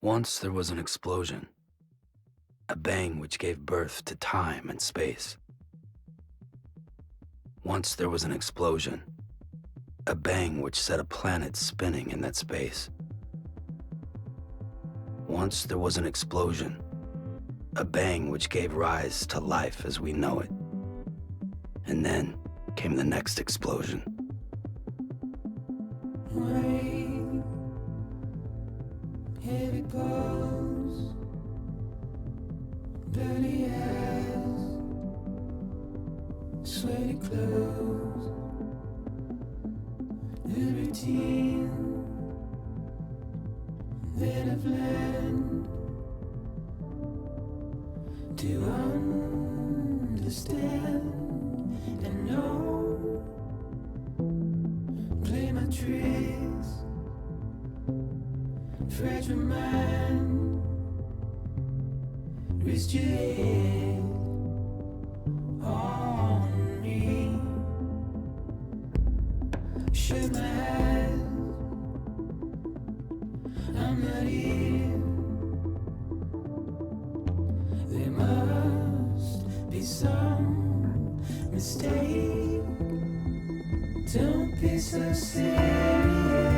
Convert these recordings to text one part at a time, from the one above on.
Once there was an explosion, a bang which gave birth to time and space. Once there was an explosion, a bang which set a planet spinning in that space. Once there was an explosion, a bang which gave rise to life as we know it. And then came the next explosion. Rain, heavy pulse, dirty eyes, sweaty clothes, the routine that I've learned to understand and know. Play my tricks, fragile mind, rest your head on me. Shut my eyes, I'm not here. There must be some mistake. Don't be so serious.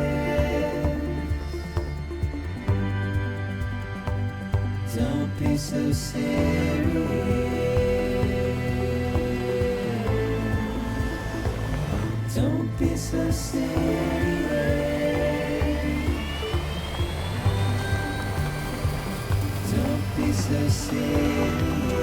Don't be so serious. Don't be so serious. Don't be so serious.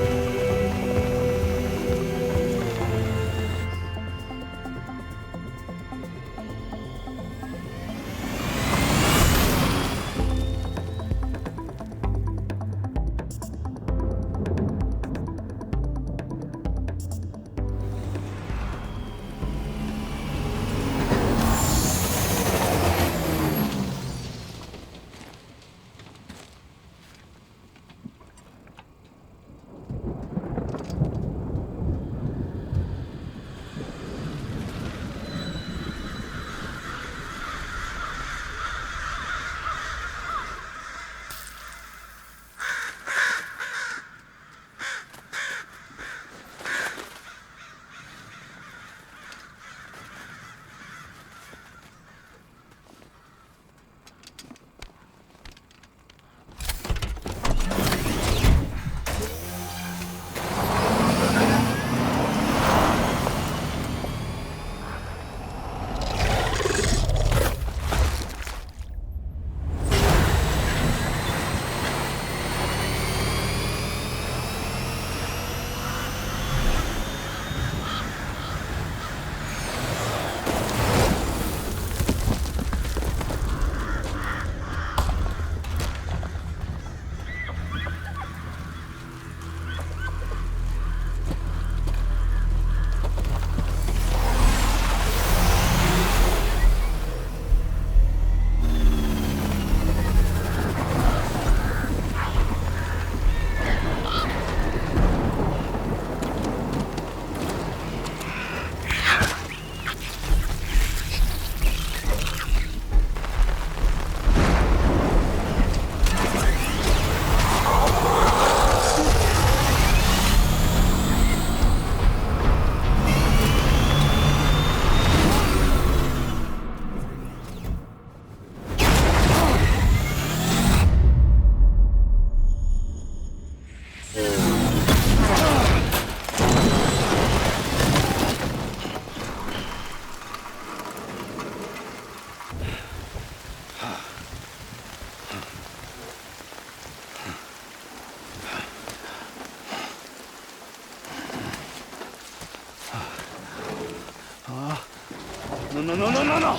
No.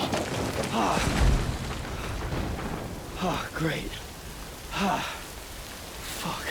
Great. Fuck.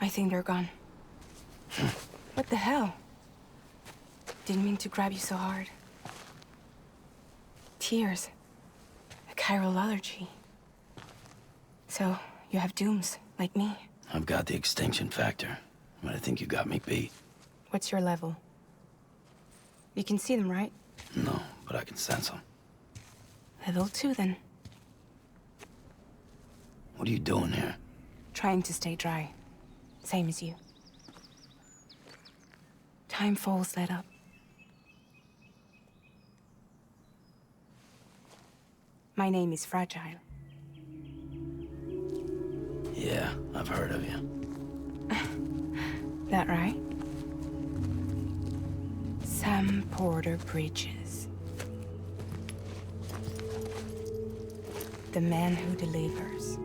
I think they're gone. What the hell? Didn't mean to grab you so hard. Tears. A chiral allergy. So, you have dooms, like me. I've got the extinction factor, but I think you got me beat. What's your level? You can see them, right? No, but I can sense them. Level 2, then. What are you doing here? Trying to stay dry. Same as you. Time falls let up. My name is Fragile. Yeah, I've heard of you. That right? Sam Porter Bridges. The man who delivers.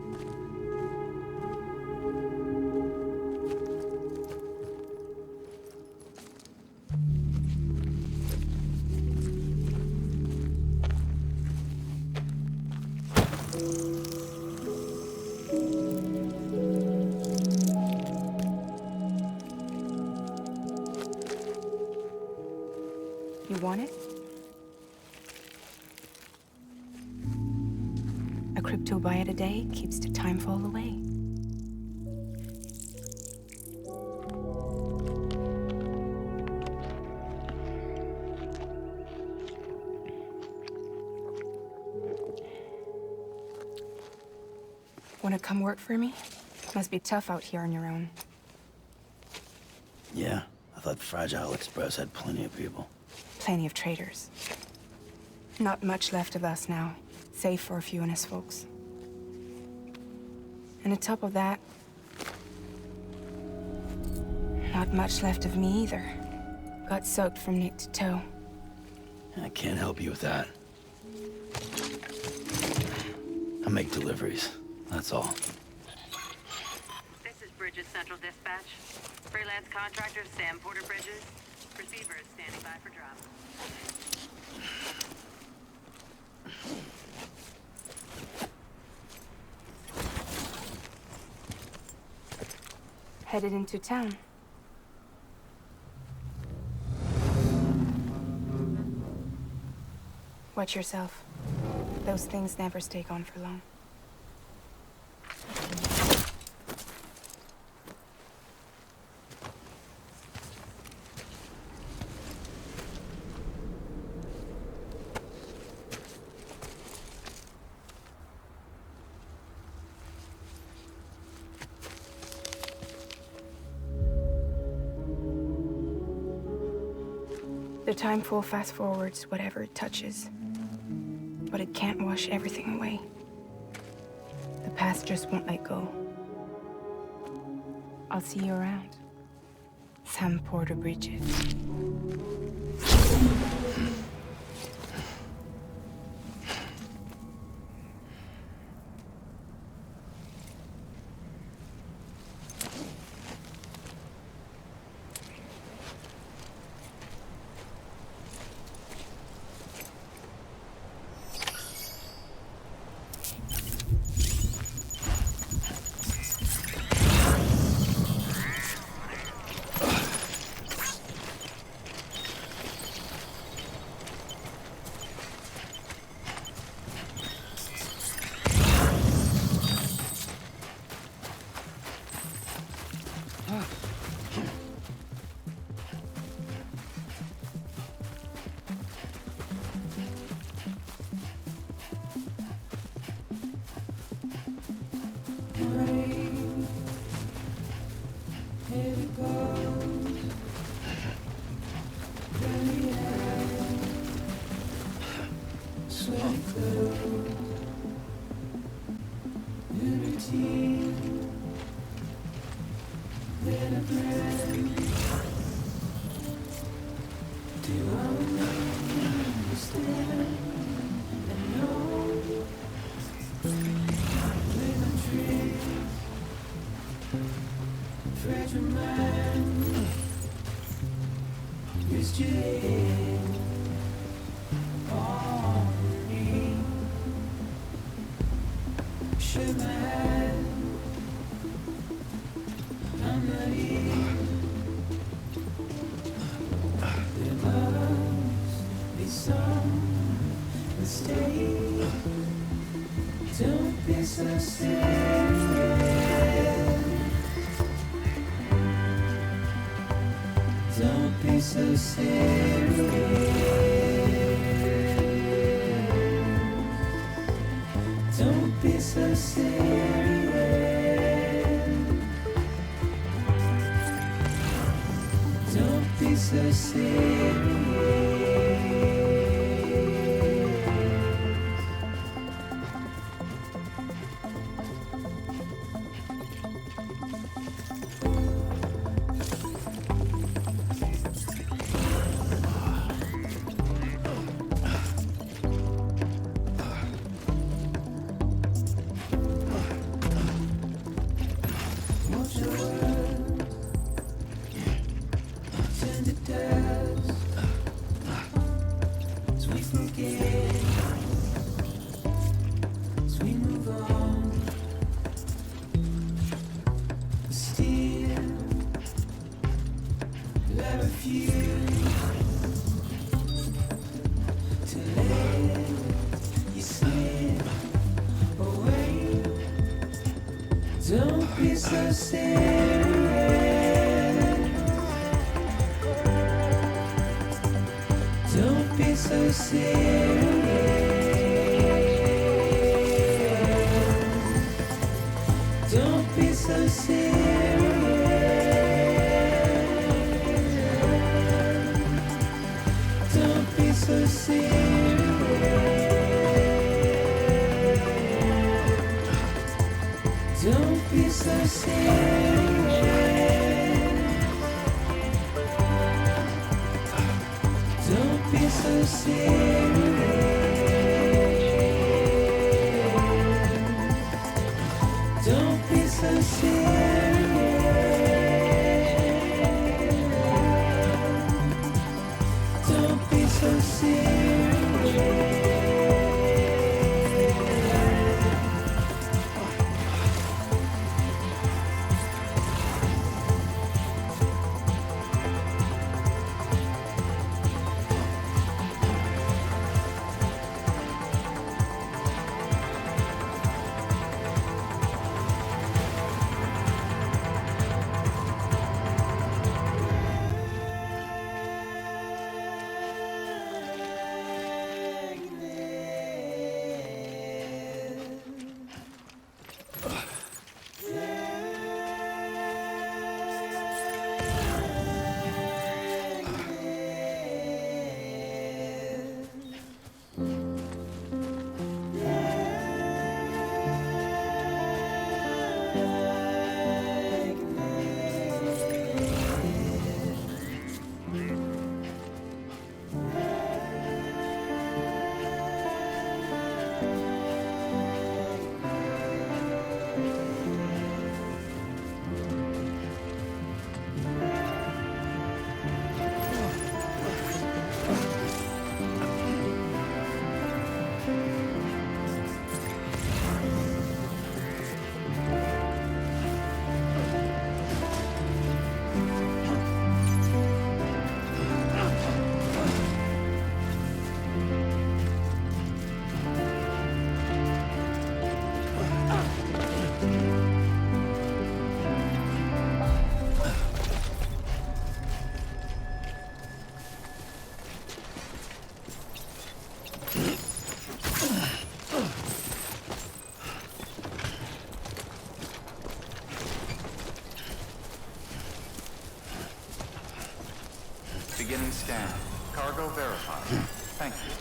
You want it? A crypto byte a day keeps the time fall away. Wanna come work for me? Must be tough out here on your own. Yeah, I thought Fragile Express had plenty of people. Plenty of traitors. Not much left of us now, save for a few honest folks. And on top of that, not much left of me either. Got soaked from neck to toe. I can't help you with that. I make deliveries, that's all. This is Bridges Central Dispatch. Freelance contractor Sam Porter Bridges. Receiver is standing by for drop. Headed into town. Watch yourself. Those things never stay gone for long. The time full fast forwards whatever it touches. But it can't wash everything away. The past just won't let go. I'll see you around. Sam Porter Bridges. I'm Stay. Don't be so serious. Don't be so serious. Don't be so serious. Don't be so serious. Don't be so serious. Don't be so serious. Don't be so serious. Don't be so serious. Don't be so serious. Don't be so serious. Don't be so serious. Don't be so serious. Beginning scan. Cargo verified. Thank you.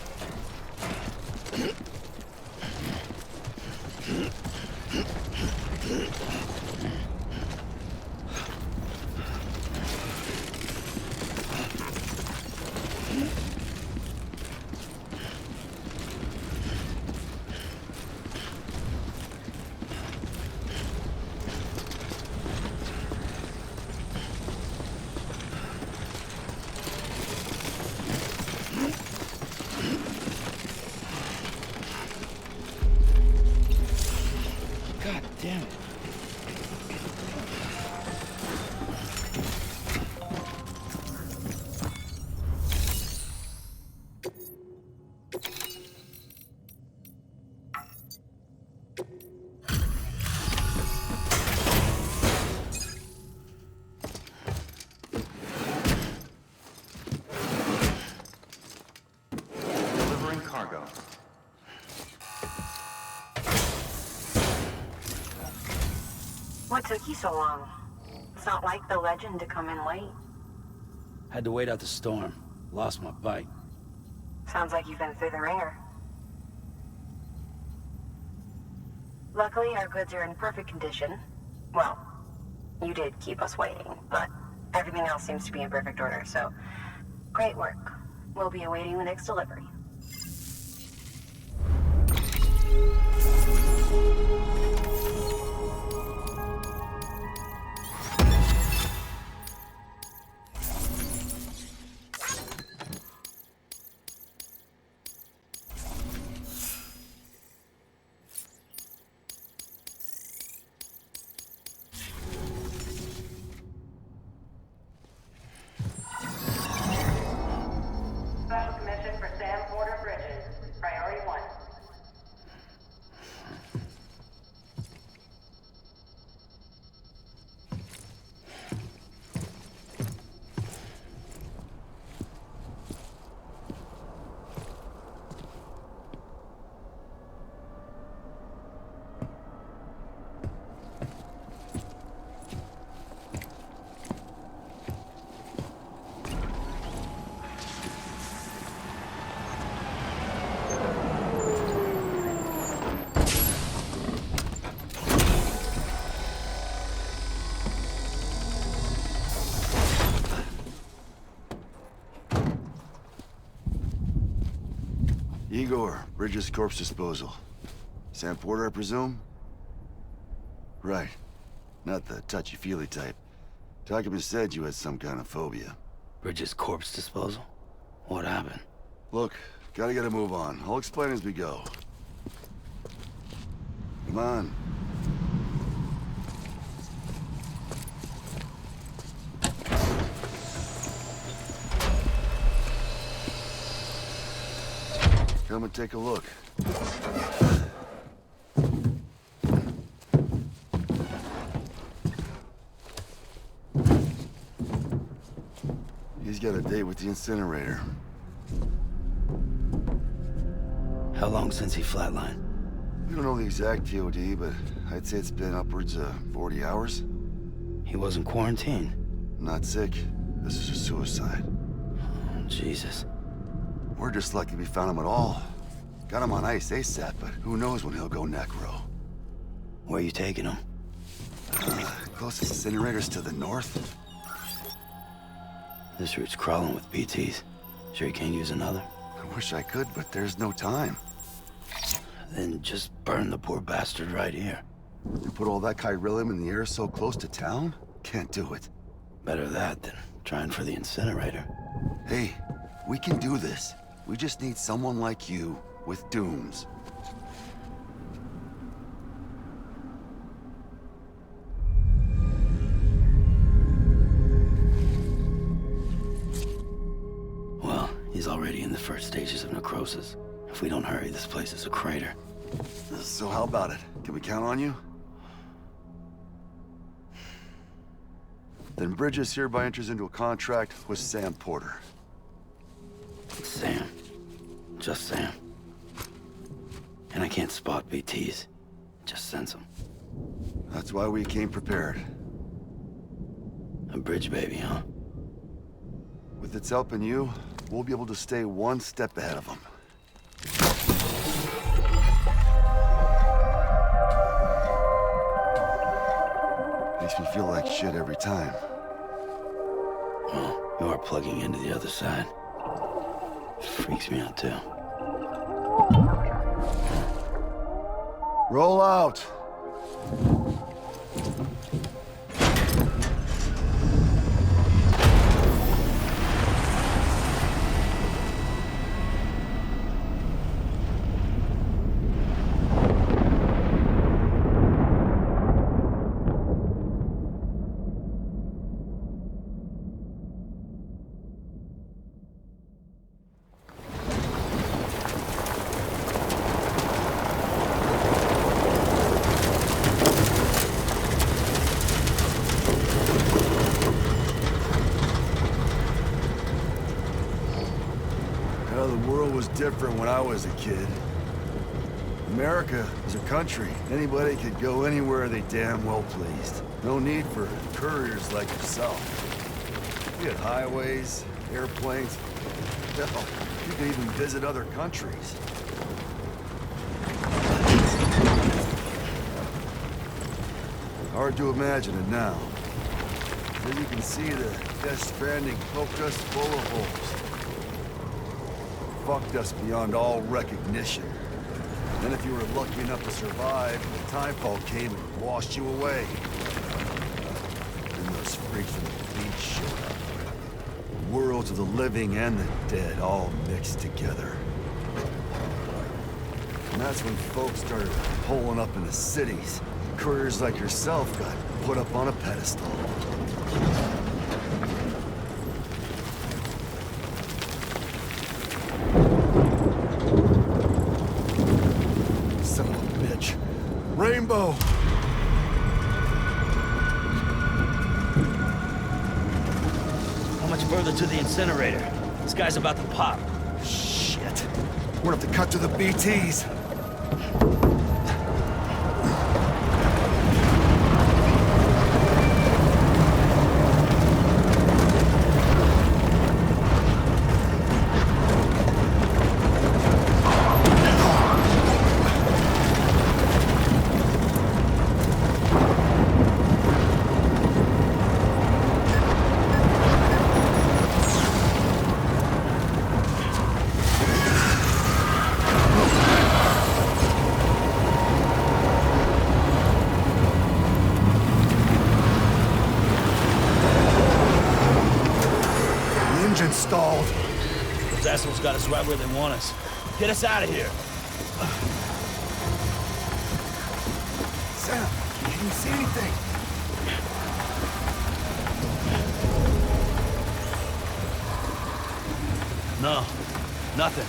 God damn it. cargo. What took you so long? It's not like the legend to come in late. Had to wait out the storm. Lost my bike. Sounds like you've been through the ringer. Luckily, our goods are in perfect condition. Well, you did keep us waiting, but everything else seems to be in perfect order, so great work. We'll be awaiting the next delivery. Special commission for Sam Porter Bridges. Priority 1. Igor, Bridges corpse disposal. Sam Porter, I presume? Right. Not the touchy-feely type. Document said you had some kind of phobia. Bridges' corpse disposal? What happened? Look, gotta get a move on. I'll explain as we go. Come on. Come and take a look. He's got a date with the incinerator. How long since he flatlined? We don't know the exact TOD, but I'd say it's been upwards of 40 hours. He wasn't quarantined. Not sick. This is a suicide. Oh, Jesus. We're just lucky we found him at all. Got him on ice ASAP, but who knows when he'll go necro. Where you taking him? Closest incinerator's to the north. This route's crawling with BTs. Sure you can't use another? I wish I could, but there's no time. Then just burn the poor bastard right here. You put all that chiralium in the air so close to town? Can't do it. Better that than trying for the incinerator. Hey, we can do this. We just need someone like you with dooms. Well, he's already in the first stages of necrosis. If we don't hurry, this place is a crater. So how about it? Can we count on you? Then Bridges hereby enters into a contract with Sam Porter. Sam. Just Sam. And I can't spot BTs. Just sense them. That's why we came prepared. A bridge baby, huh? With its help and you, we'll be able to stay one step ahead of them. Makes me feel like shit every time. Well, you are plugging into the other side. Freaks me out, too. Roll out! Well, the world was different when I was a kid. America was a country. Anybody could go anywhere they damn well pleased. No need for couriers like yourself. We had highways, airplanes. Hell, you could even visit other countries. Hard to imagine it now. As you can see, the Death Stranding poked us full of holes. Fucked us beyond all recognition. Then if you were lucky enough to survive, the timefall came and washed you away. Then those freaks from the beach showed up. Worlds of the living and the dead all mixed together. And that's when folks started pulling up in the cities. Couriers like yourself got put up on a pedestal. Son of a bitch. Rainbow! How much further to the incinerator? This guy's about to pop. Shit. We're gonna have to cut to the BTs. Stalled. Those assholes got us right where they want us. Get us out of here. Sam, can you see anything? No, nothing.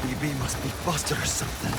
BB must be busted or something.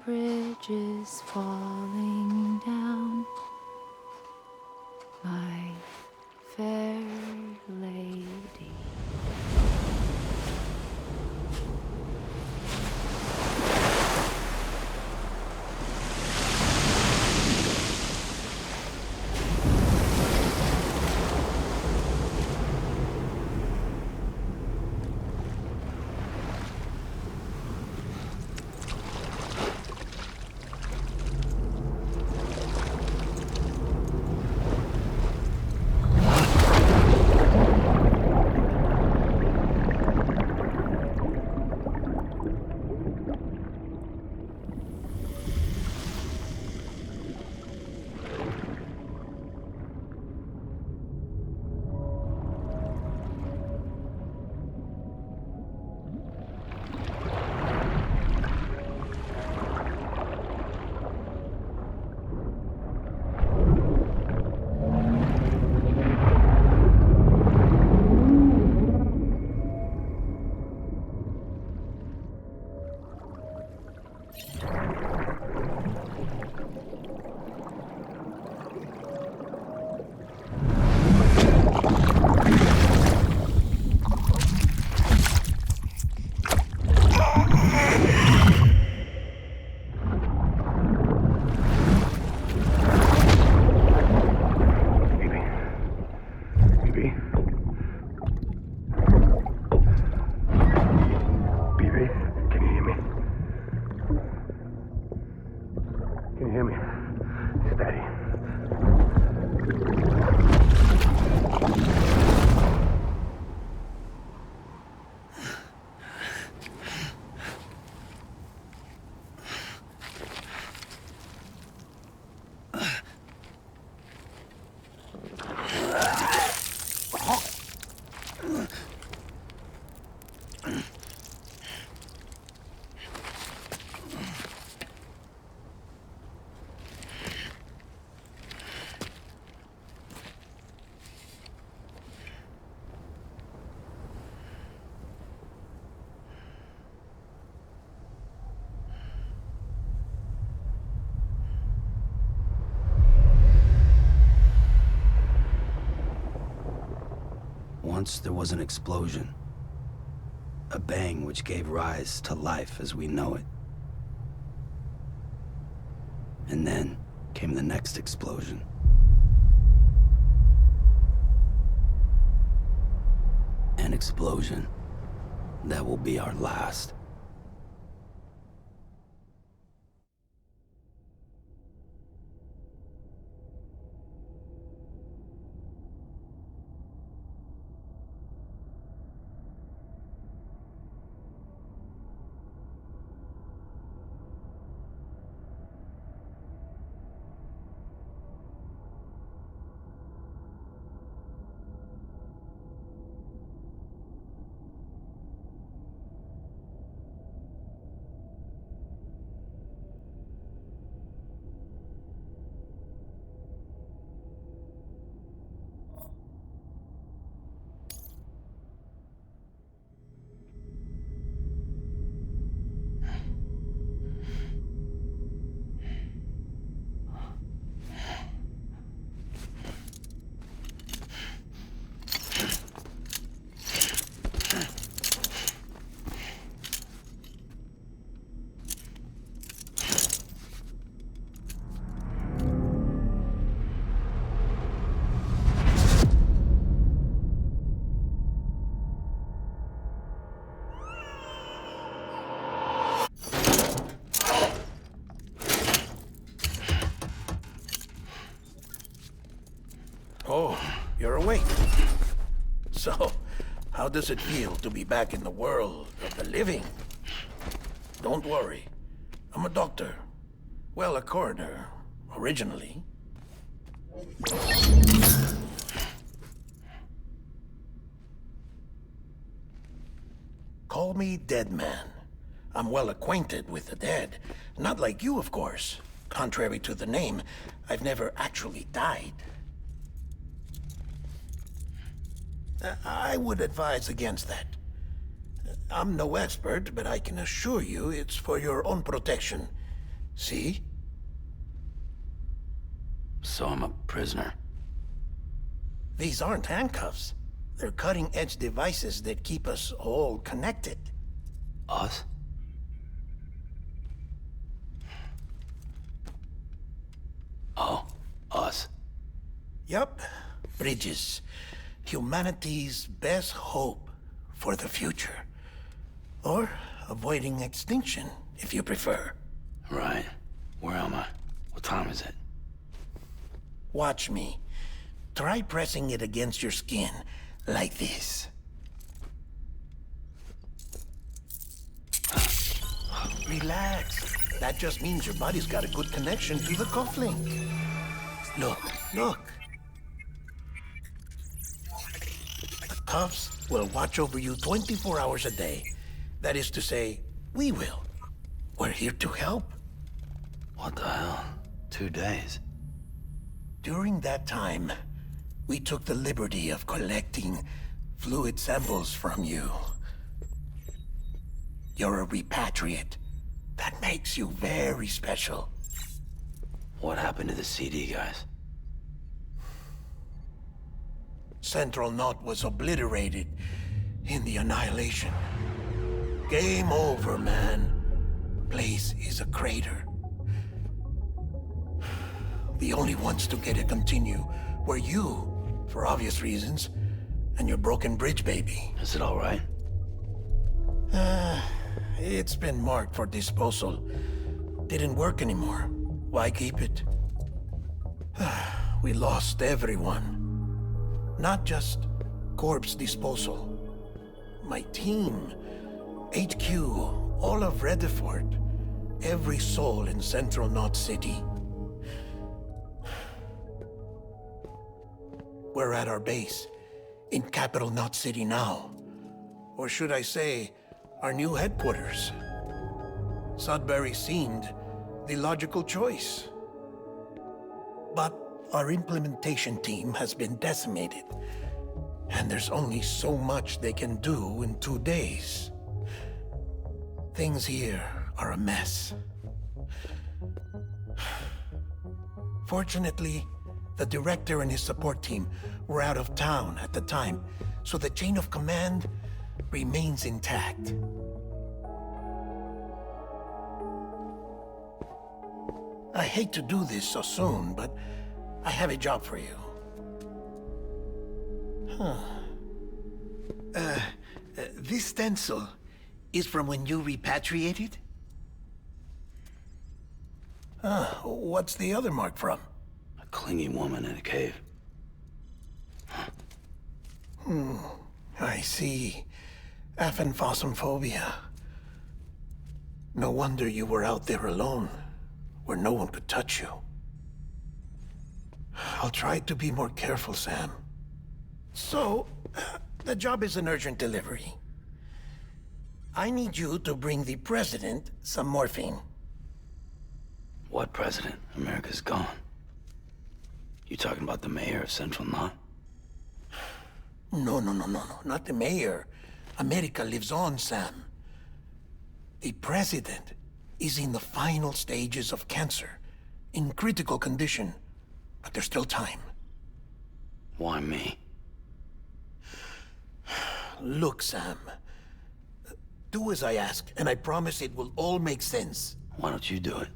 bridges falling down, my fair lady. Once there was an explosion. A bang which gave rise to life as we know it. And then came the next explosion. An explosion that will be our last. Oh, you're awake. So, how does it feel to be back in the world of the living? Don't worry. I'm a doctor. Well, a coroner, originally. Call me Dead Man. I'm well acquainted with the dead. Not like you, of course. Contrary to the name, I've never actually died. I would advise against that. I'm no expert, but I can assure you it's for your own protection. See? So I'm a prisoner. These aren't handcuffs. They're cutting-edge devices that keep us all connected. Us? Oh, us. Yup. Bridges. Humanity's best hope for the future. Or avoiding extinction, if you prefer. Right. Where am I? What time is it? Watch me. Try pressing it against your skin, like this. Relax. That just means your body's got a good connection to the cufflink. Look, look. The cuffs will watch over you 24 hours a day. That is to say, we will. We're here to help. What the hell? 2 days? During that time, we took the liberty of collecting fluid samples from you. You're a repatriate. That makes you very special. What happened to the CD, guys? Central Knot was obliterated in the annihilation. Game over, man. Place is a crater. The only ones to get it continue were you, for obvious reasons, and your broken bridge baby. Is it all right? It's been marked for disposal. Didn't work anymore. Why keep it? We lost everyone. Not just corpse disposal. My team, HQ, all of Redefort, every soul in Central Knot City. We're at our base, in Capital Knot City now. Or should I say, our new headquarters. Sudbury seemed the logical choice. But our implementation team has been decimated, and there's only so much they can do in 2 days. Things here are a mess. Fortunately, the director and his support team were out of town at the time, so the chain of command remains intact. I hate to do this so soon, but I have a job for you. This stencil is from when you repatriated? What's the other mark from? A clingy woman in a cave. I see. Aphenphosmphobia. No wonder you were out there alone, where no one could touch you. I'll try to be more careful, Sam. So, the job is an urgent delivery. I need you to bring the president some morphine. What president? America's gone. You talking about the mayor of Central Knot? No, not the mayor. America lives on, Sam. The president is in the final stages of cancer, in critical condition, but there's still time. Why me? Look, Sam. Do as I ask, and I promise it will all make sense. Why don't you do it?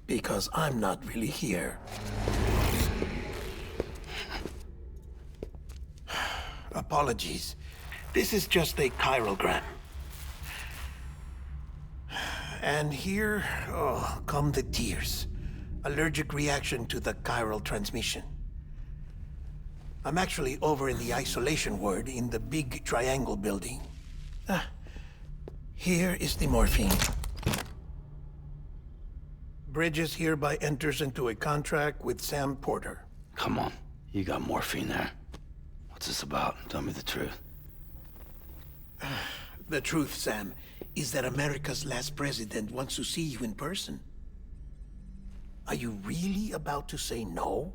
Because I'm not really here. Apologies. This is just a chirogram. And here, come the tears. Allergic reaction to the chiral transmission. I'm actually over in the isolation ward in the big triangle building. Here is the morphine. Bridges hereby enters into a contract with Sam Porter. Come on. You got morphine there. What's this about? Tell me the truth. The truth, Sam, is that America's last president wants to see you in person. Are you really about to say no?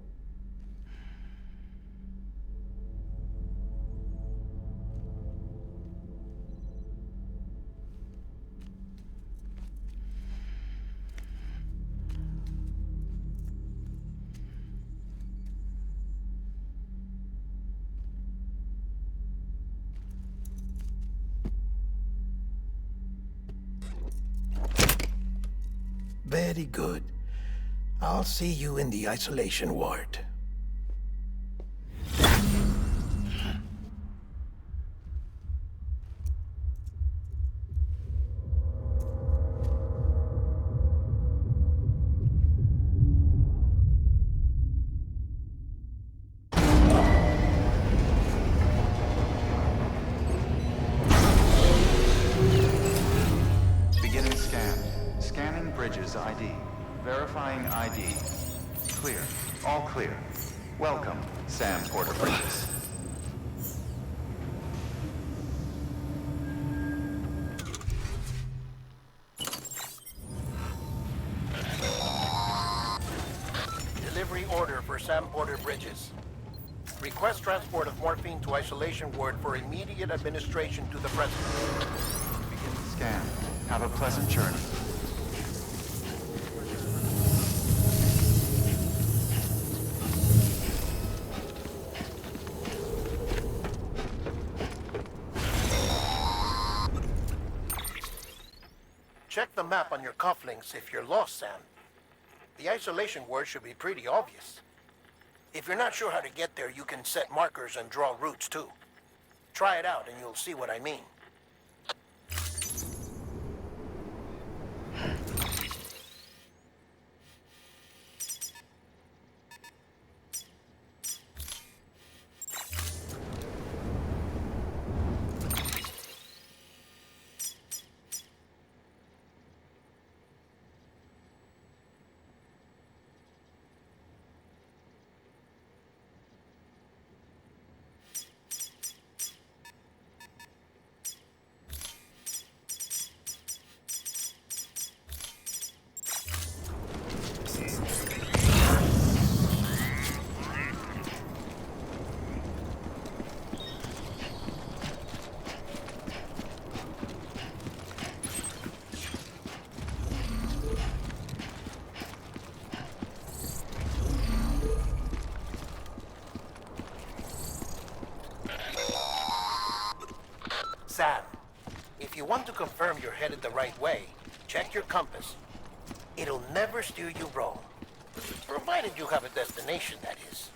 Very good. I'll see you in the isolation ward. Beginning scan. Scanning Bridges ID. Verifying ID. Clear. All clear. Welcome, Sam Porter Bridges. Delivery order for Sam Porter Bridges. Request transport of morphine to isolation ward for immediate administration to the president. Begin the scan. Have a pleasant journey. Check the map on your cufflinks if you're lost, Sam. The isolation word should be pretty obvious. If you're not sure how to get there, you can set markers and draw routes too. Try it out and you'll see what I mean. Sam, if you want to confirm you're headed the right way, check your compass. It'll never steer you wrong. Provided you have a destination, that is.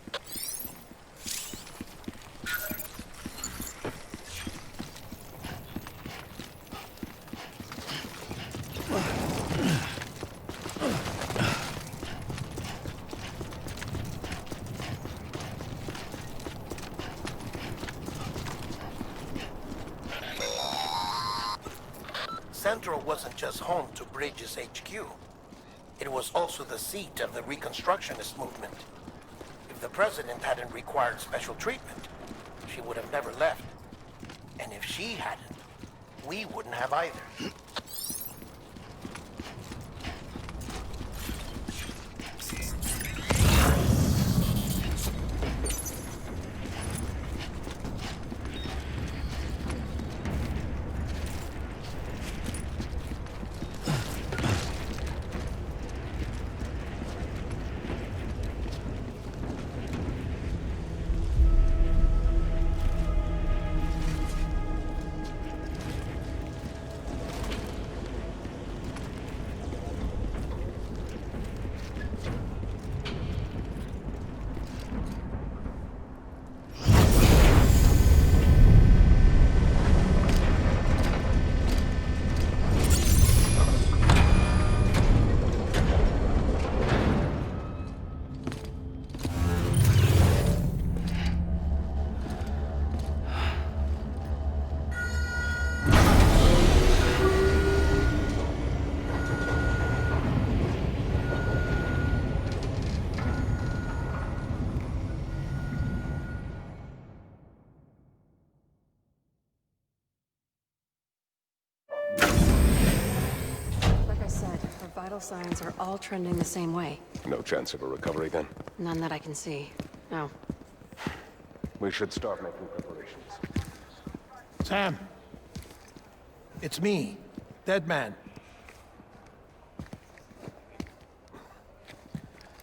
Central wasn't just home to Bridges HQ. It was also the seat of the Reconstructionist movement. If the president hadn't required special treatment, she would have never left. And if she hadn't, we wouldn't have either. Vital signs are all trending the same way. No chance of a recovery then? None that I can see. No. We should start making preparations. Sam. It's me, Dead Man.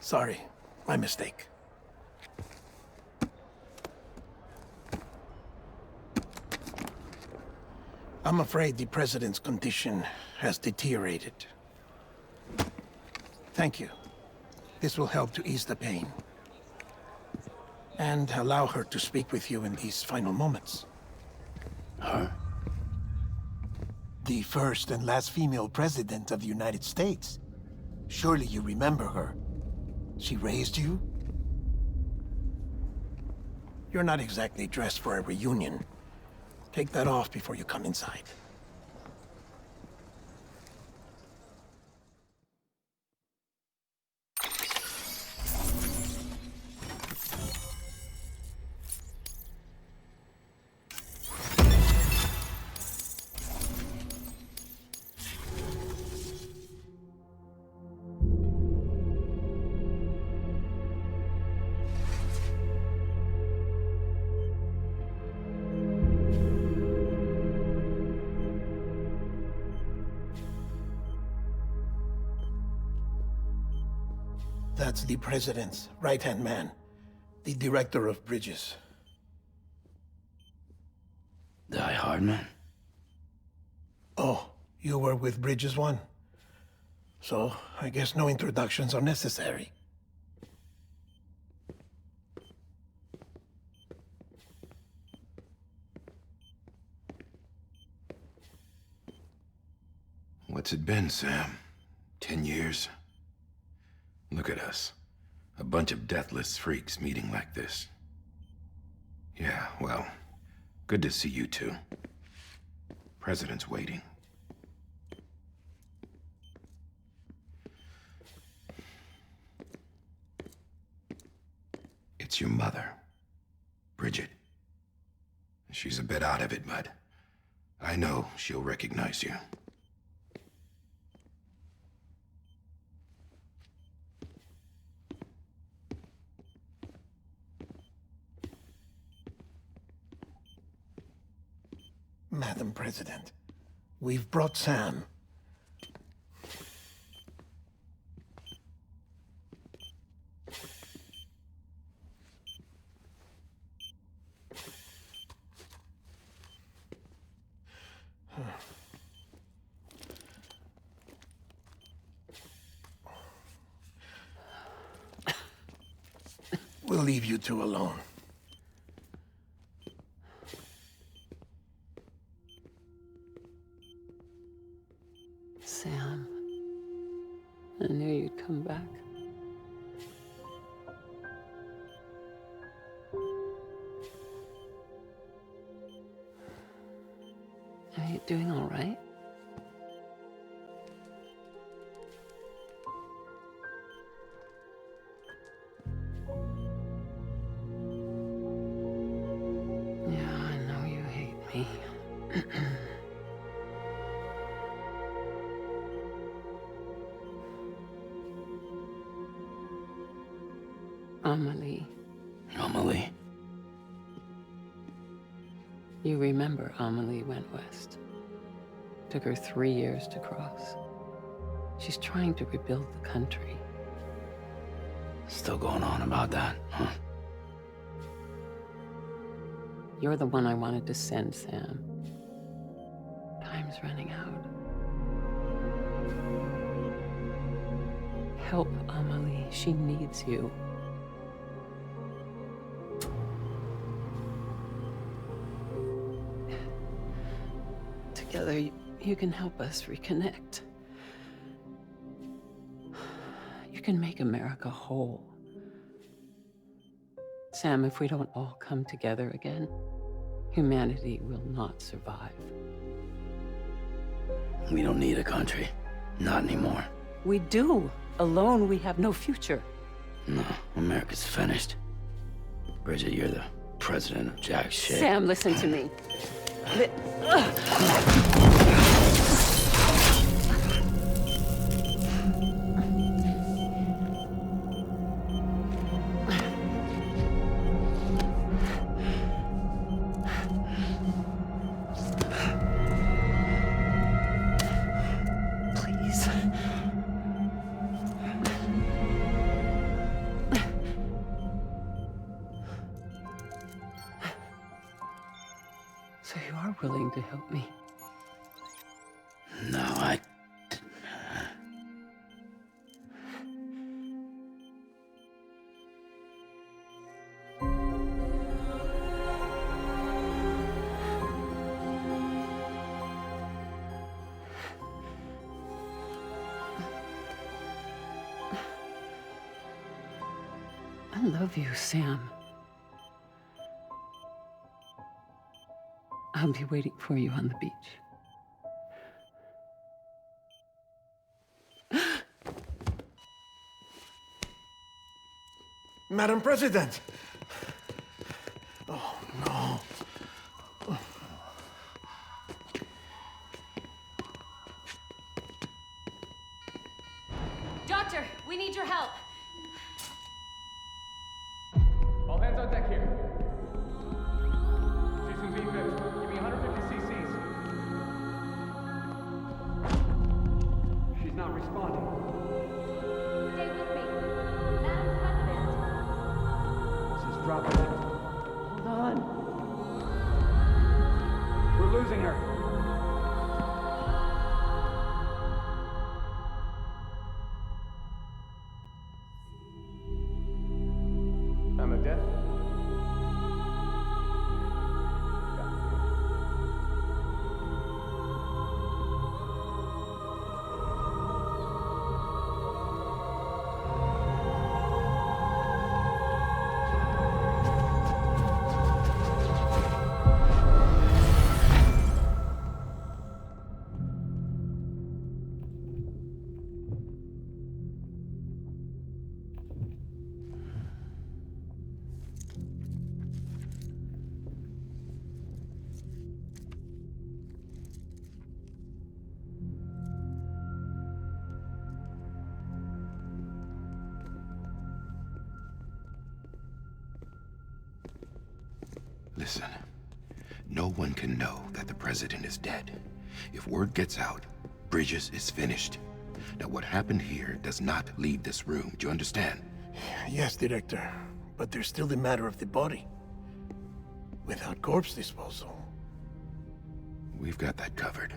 Sorry, my mistake. I'm afraid the president's condition has deteriorated. Thank you. This will help to ease the pain. And allow her to speak with you in these final moments. Her? The first and last female president of the United States. Surely you remember her. She raised you? You're not exactly dressed for a reunion. Take that off before you come inside. That's the president's right-hand man, the director of bridges. Die Hard man? Oh, you were with Bridges 1? So, I guess no introductions are necessary. What's it been, Sam? 10 years? Look at us. A bunch of deathless freaks meeting like this. Yeah, well, good to see you two. President's waiting. It's your mother, Bridget. She's a bit out of it, but I know she'll recognize you. Madam President, we've brought Sam. We'll leave you two alone. Sam, I knew you'd come back. Are you doing all right? Yeah, I know you hate me. Amelie. Amelie? You remember Amelie went west. Took her 3 years to cross. She's trying to rebuild the country. Still going on about that, huh? You're the one I wanted to send, Sam. Time's running out. Help Amelie. She needs you. Together, you can help us reconnect. You can make America whole. Sam, if we don't all come together again, humanity will not survive. We don't need a country. Not anymore. We do. Alone, we have no future. No, America's finished. Bridget, you're the president of jack shit. Sam, listen to me. Please. So you are willing to help me? No, I... I love you, Sam. I'll be waiting for you on the beach. Madam President! Oh, no. Doctor, we need your help. All hands on deck here. Season V-Fib, give me 150 cc's. She's not responding. Stay with me. losing her. I'm a death. Listen, no one can know that the president is dead. If word gets out, Bridges is finished. Now, what happened here does not leave this room. Do you understand? Yes, Director. But there's still the matter of the body. Without corpse disposal. We've got that covered.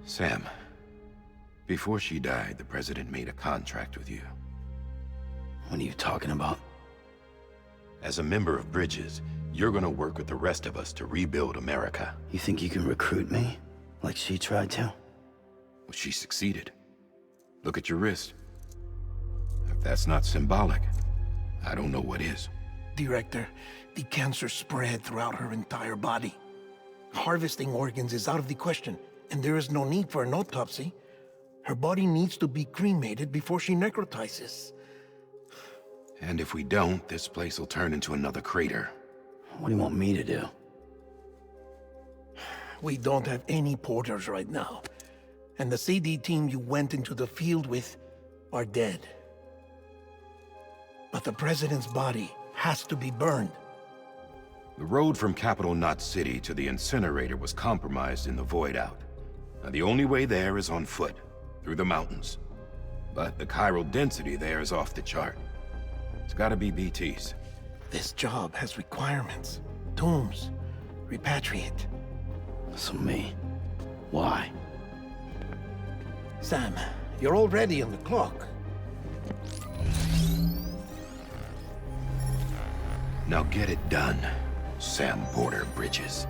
Sam, before she died, the president made a contract with you. What are you talking about? As a member of Bridges, you're gonna work with the rest of us to rebuild America. You think you can recruit me? Like she tried to? Well, she succeeded. Look at your wrist. If that's not symbolic, I don't know what is. Director, the cancer spread throughout her entire body. Harvesting organs is out of the question, and there is no need for an autopsy. Her body needs to be cremated before she necrotizes. And if we don't, this place will turn into another crater. What do you want me to do? We don't have any porters right now. And the CD team you went into the field with are dead. But the president's body has to be burned. The road from Capital Knot City to the incinerator was compromised in the void out. Now, the only way there is on foot, through the mountains. But the chiral density there is off the chart. It's gotta be BTs. This job has requirements. Tombs. Repatriate. So me. Why? Sam, you're already on the clock. Now get it done, Sam Porter Bridges.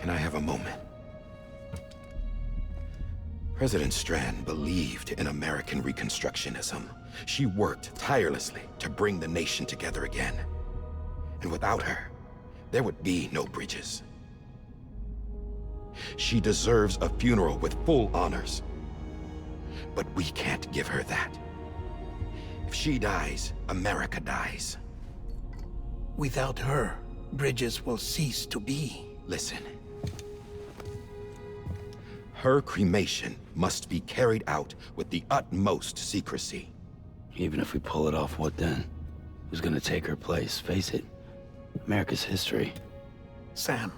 Can I have a moment? President Strand believed in American Reconstructionism. She worked tirelessly to bring the nation together again. And without her, there would be no Bridges. She deserves a funeral with full honors. But we can't give her that. If she dies, America dies. Without her, Bridges will cease to be. Listen. Her cremation must be carried out with the utmost secrecy. Even if we pull it off, what then? Who's gonna take her place? Face it, America's history. Sam,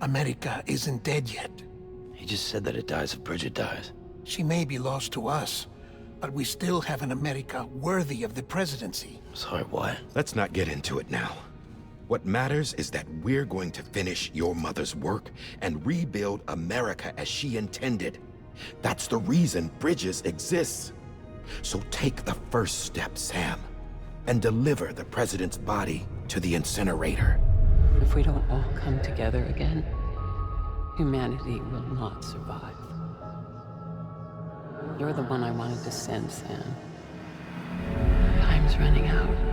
America isn't dead yet. He just said that it dies if Bridget dies. She may be lost to us, but we still have an America worthy of the presidency. Sorry, what? Let's not get into it now. What matters is that we're going to finish your mother's work and rebuild America as she intended. That's the reason Bridges exists. So take the first step, Sam, and deliver the president's body to the incinerator. If we don't all come together again, humanity will not survive. You're the one I wanted to send, Sam. Time's running out.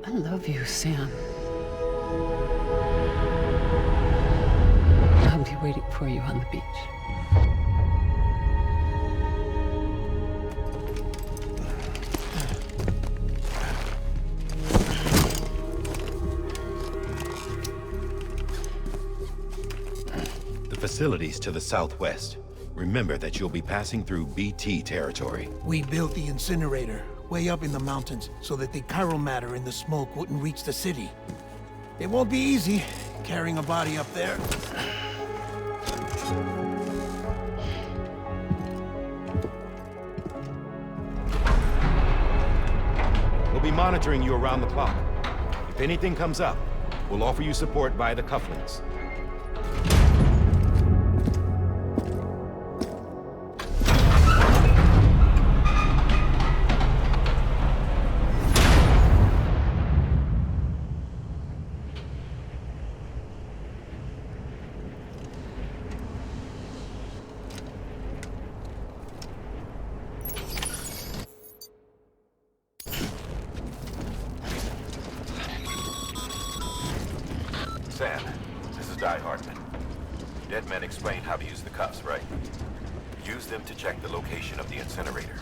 I love you, Sam. I'll be waiting for you on the beach. The facilities to the southwest. Remember that you'll be passing through BT territory. We built the incinerator way up in the mountains so that the chiral matter in the smoke wouldn't reach the city. It won't be easy carrying a body up there. We'll be monitoring you around the clock. If anything comes up, we'll offer you support via the cufflinks. Sam, this is Di Hartman. Dead men explained how to use the cuffs, right? Use them to check the location of the incinerator.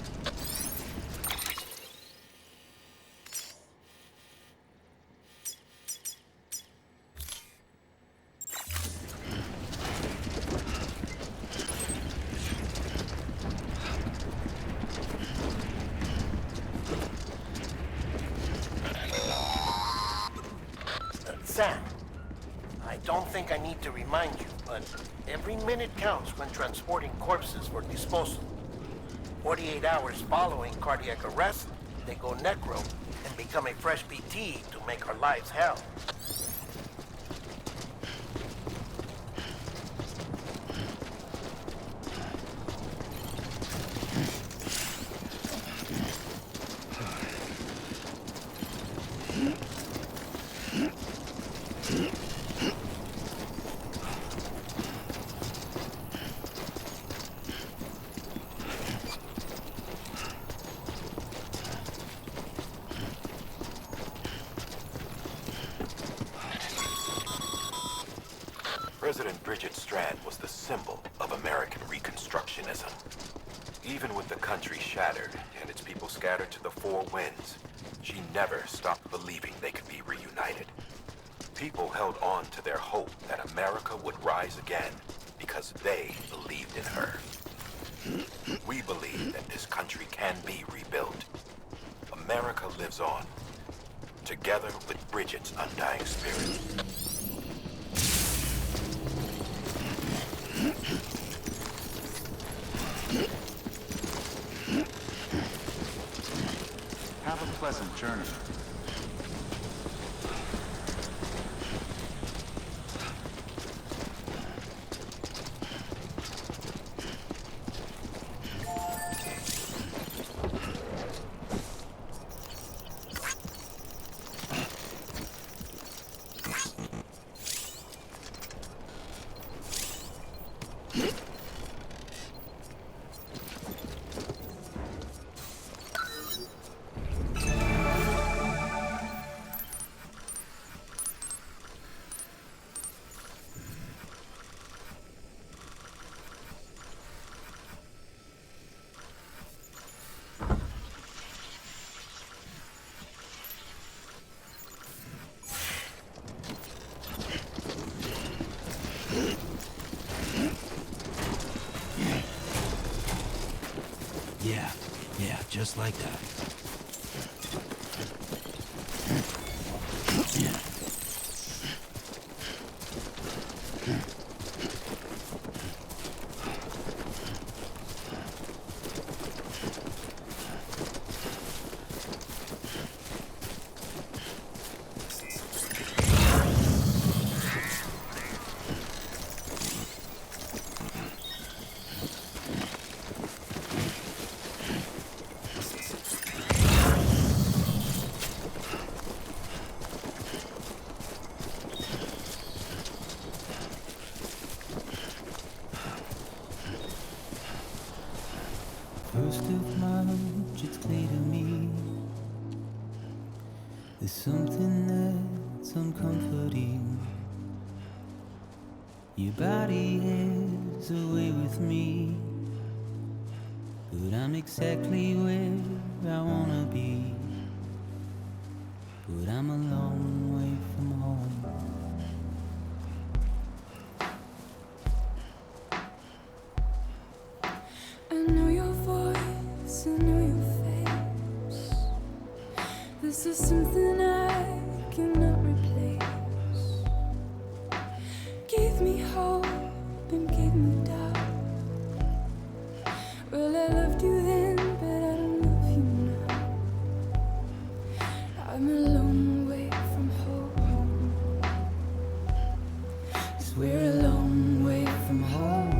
Sam, I don't think I need to remind you, but every minute counts when transporting corpses for disposal. 48 hours following cardiac arrest, they go necro and become a fresh BT to make our lives hell. President Bridget Strand was the symbol of American Reconstructionism. Even with the country shattered and its people scattered to the four winds, she never stopped believing they could be reunited. People held on to their hope that America would rise again because they believed in her. We believe that this country can be rebuilt. America lives on, together with Bridget's undying spirit. Have a pleasant journey. Yeah, just like that. something that's uncomforting. Your body is away with me, but I'm exactly where I wanna be. But I'm a long way from home. I know your voice, I know your face. This is something I cannot replace. Gave me hope and gave me doubt. Well, I loved you then, but I don't love you now. I'm a long way from home. 'Cause we're a long way from home.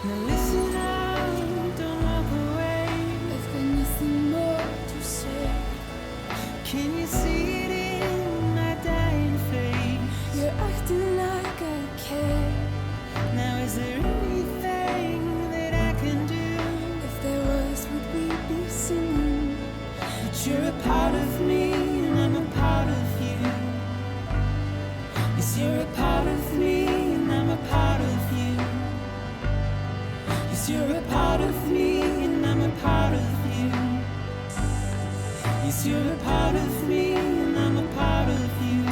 Now listen out, don't walk away. I've got nothing more to say. Can you see it in my dying face? You're acting like I care. Now is there anything that I can do? If there was, would we be singing? But you're a part of me and I'm a part of you. Yes, you're a part of me and I'm a part of you. Yes, you're a part of me and I'm a part of you. Yes, you're a part of me and I'm a part of you.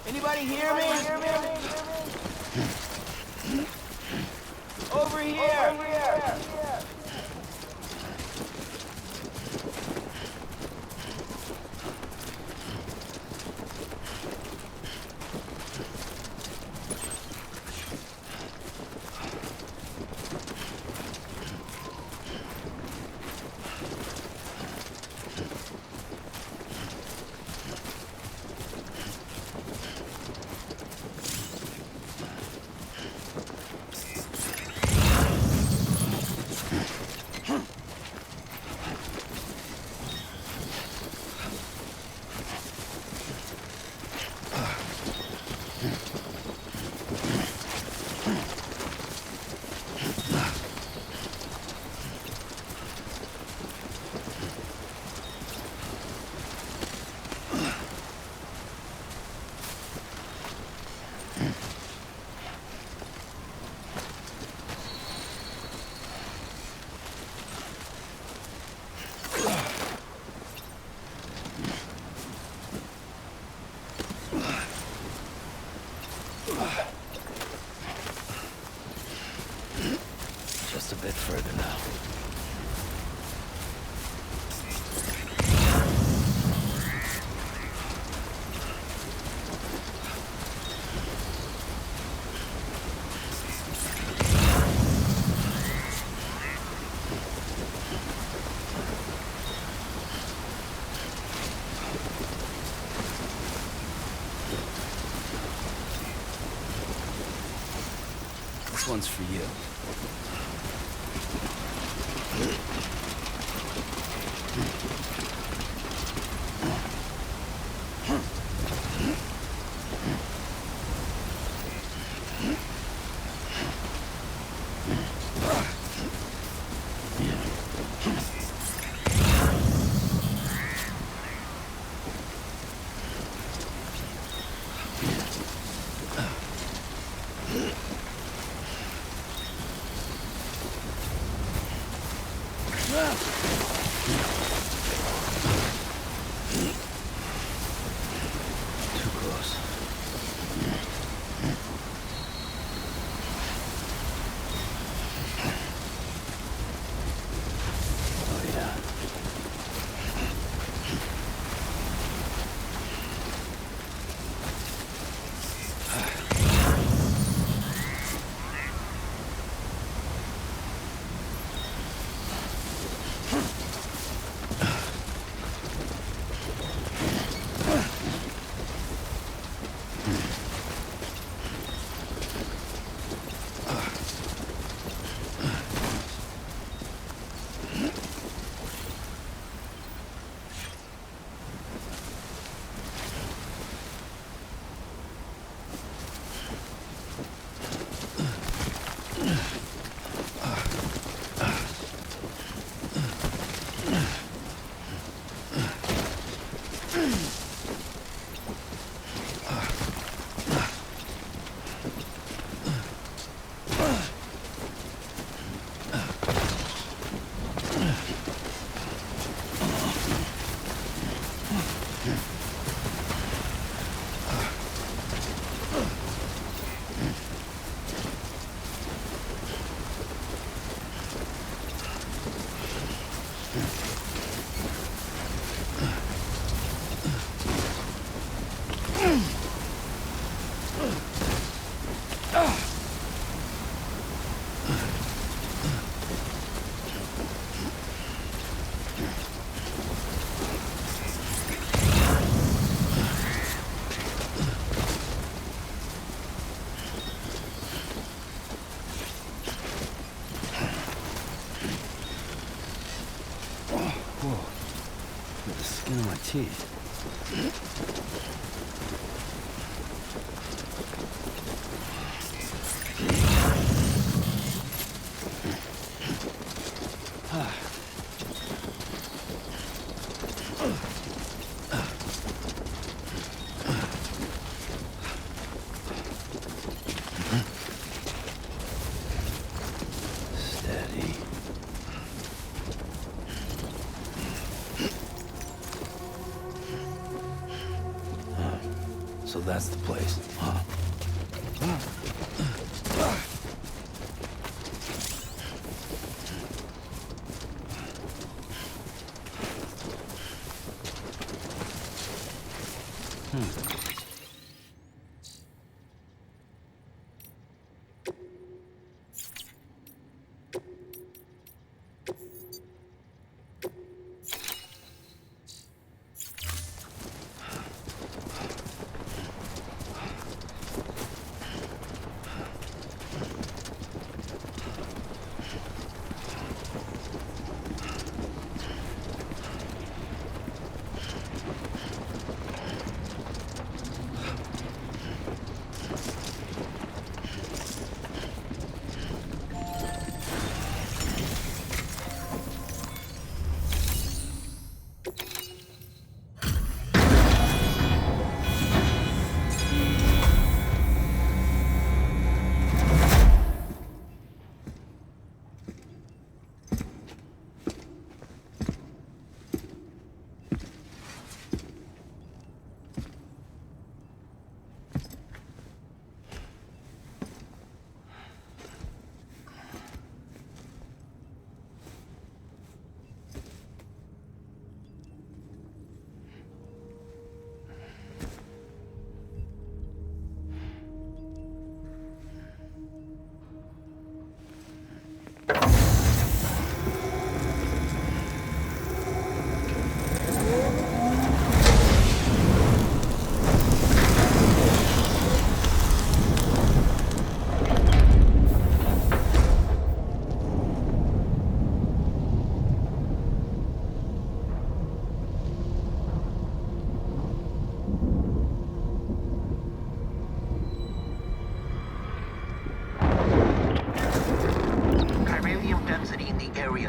Anybody hear me? Over here! Just a bit further now. This one's for you. with the skin of my teeth. So that's the place, huh?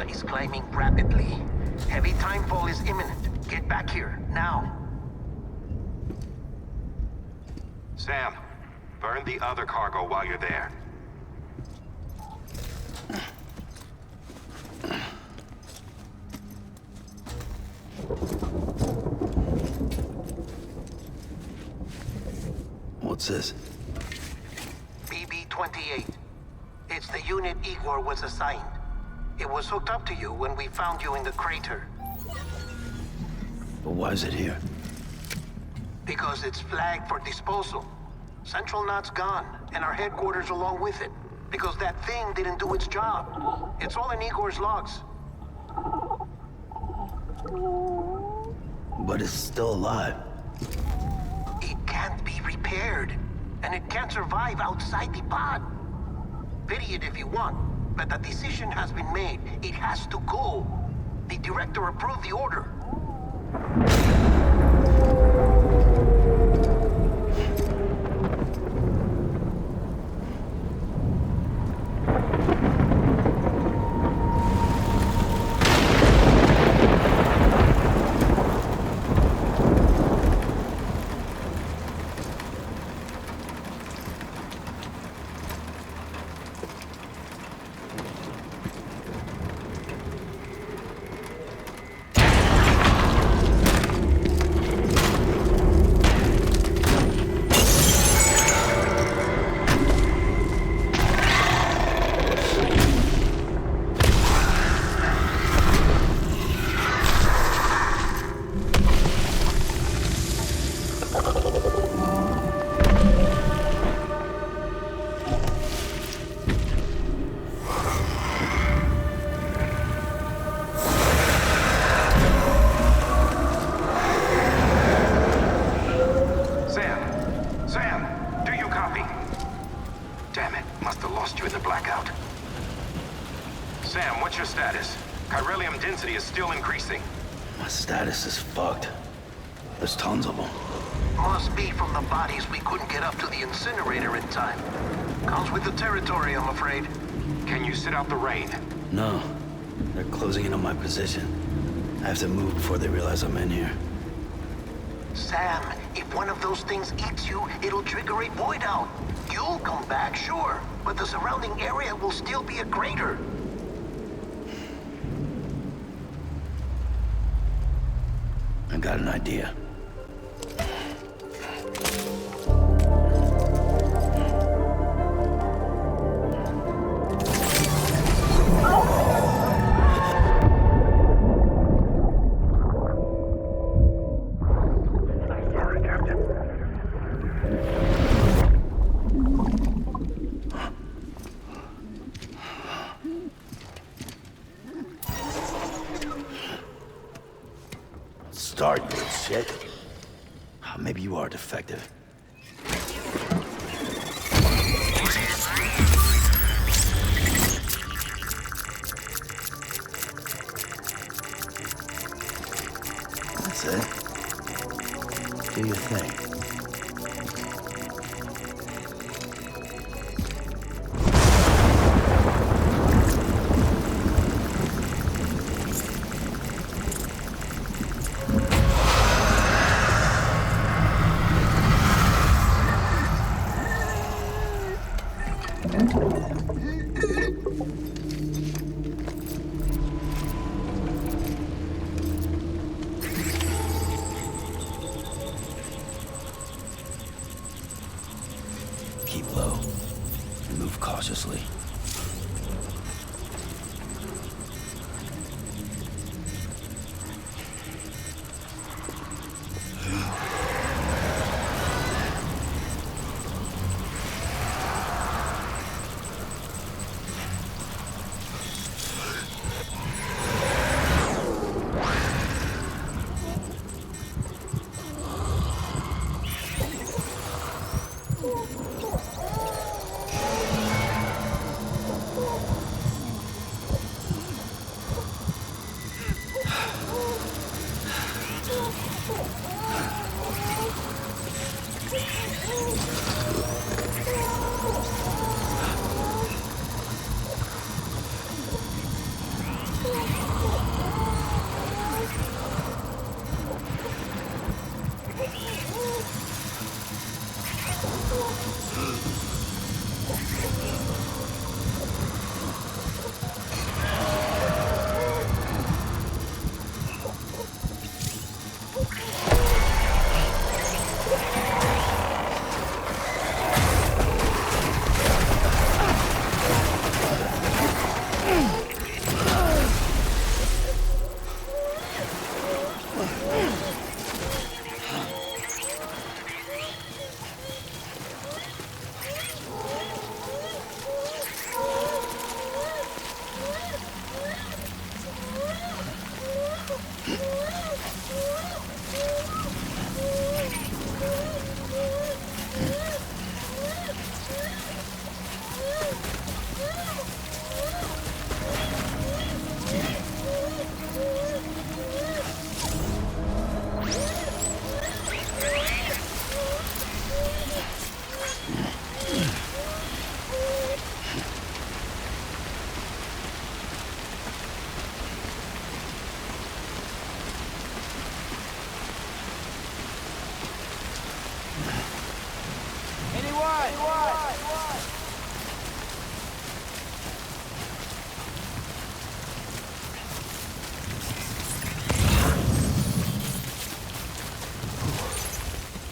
Is climbing rapidly. Heavy timefall is imminent. Get back here, now. Sam, burn the other cargo while you're there. What's this? BB-28. It's the unit Igor was assigned. It was hooked up to you when we found you in the crater. But why is it here? Because it's flagged for disposal. Central Knot's gone, and our headquarters along with it. Because that thing didn't do its job. It's all in Igor's logs. But it's still alive. It can't be repaired, and it can't survive outside the pod. Pity it if you want. But the decision has been made. It has to go. The director approved the order. Status is fucked. There's tons of them. Must be from the bodies we couldn't get up to the incinerator in time. Comes with the territory, I'm afraid. Can you sit out the rain? No. They're closing in on my position. I have to move before they realize I'm in here. Sam, if one of those things eats you, it'll trigger a void out. You'll come back, sure, but the surrounding area will still be a crater. I got an idea. Start, you shit. Maybe you are defective. That's it. Do your thing. Keep low and move cautiously.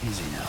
Easy now.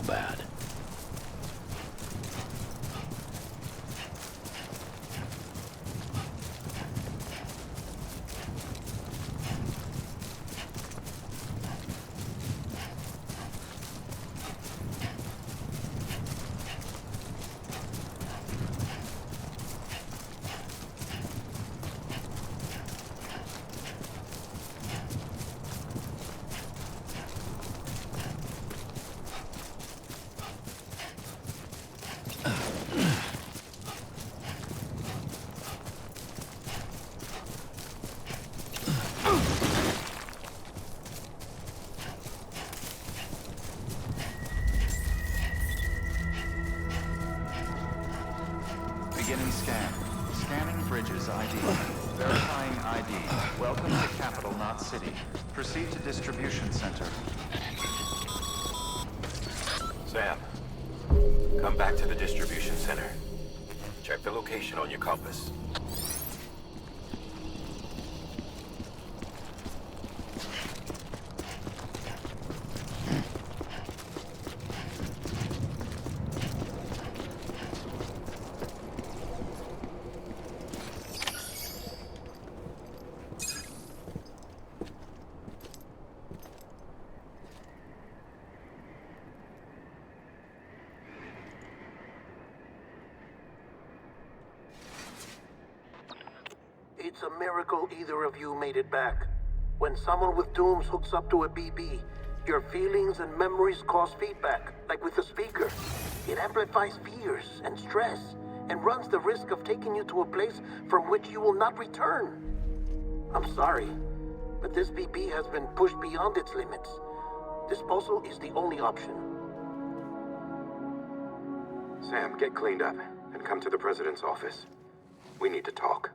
bad. Beginning scan. Scanning bridges ID. Verifying ID. Welcome to capital, not city. Proceed to distribution center. Sam, come back to the distribution center. Check the location on your compass. It's a miracle either of you made it back. When someone with dooms hooks up to a BB, your feelings and memories cause feedback, like with a speaker. It amplifies fears and stress, and runs the risk of taking you to a place from which you will not return. I'm sorry, but this BB has been pushed beyond its limits. Disposal is the only option. Sam, get cleaned up and come to the president's office. We need to talk.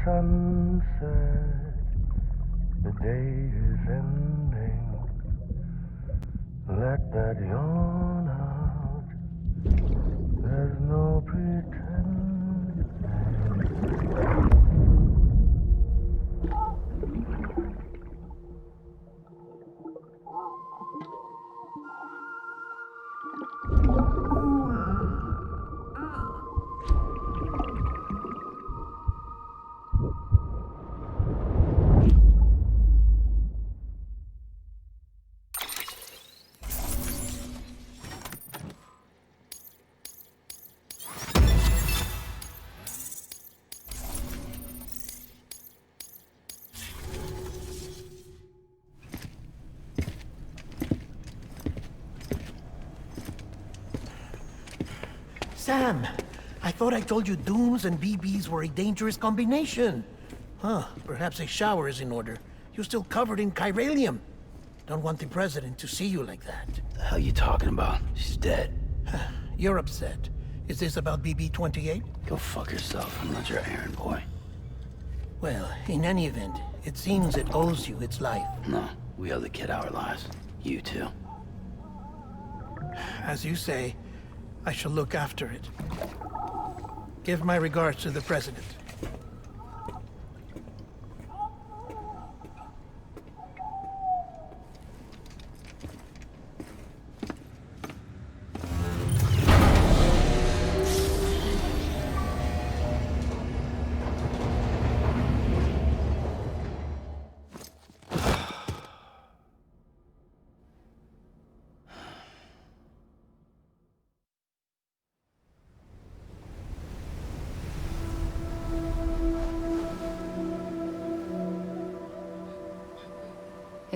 Sunset, the day is ending. Let that yawn out. There's no pretending. Sam, I thought I told you dooms and BBs were a dangerous combination. Huh, perhaps a shower is in order. You're still covered in chiralium. Don't want the president to see you like that. The hell you talking about? She's dead. You're upset. Is this about BB-28? Go fuck yourself. I'm not your errand boy. Well, in any event, it seems it owes you its life. No, we owe the kid our lives. You too. As you say, I shall look after it. Give my regards to the president.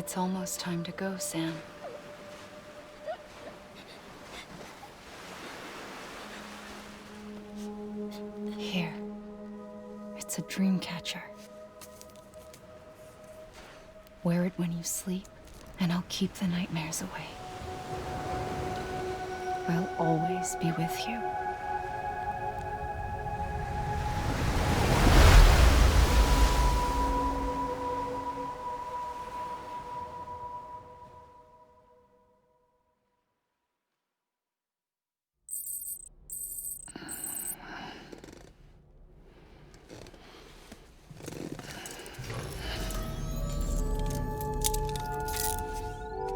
It's almost time to go, Sam. Here. It's a dream catcher. Wear it when you sleep, and I'll keep the nightmares away. I'll always be with you.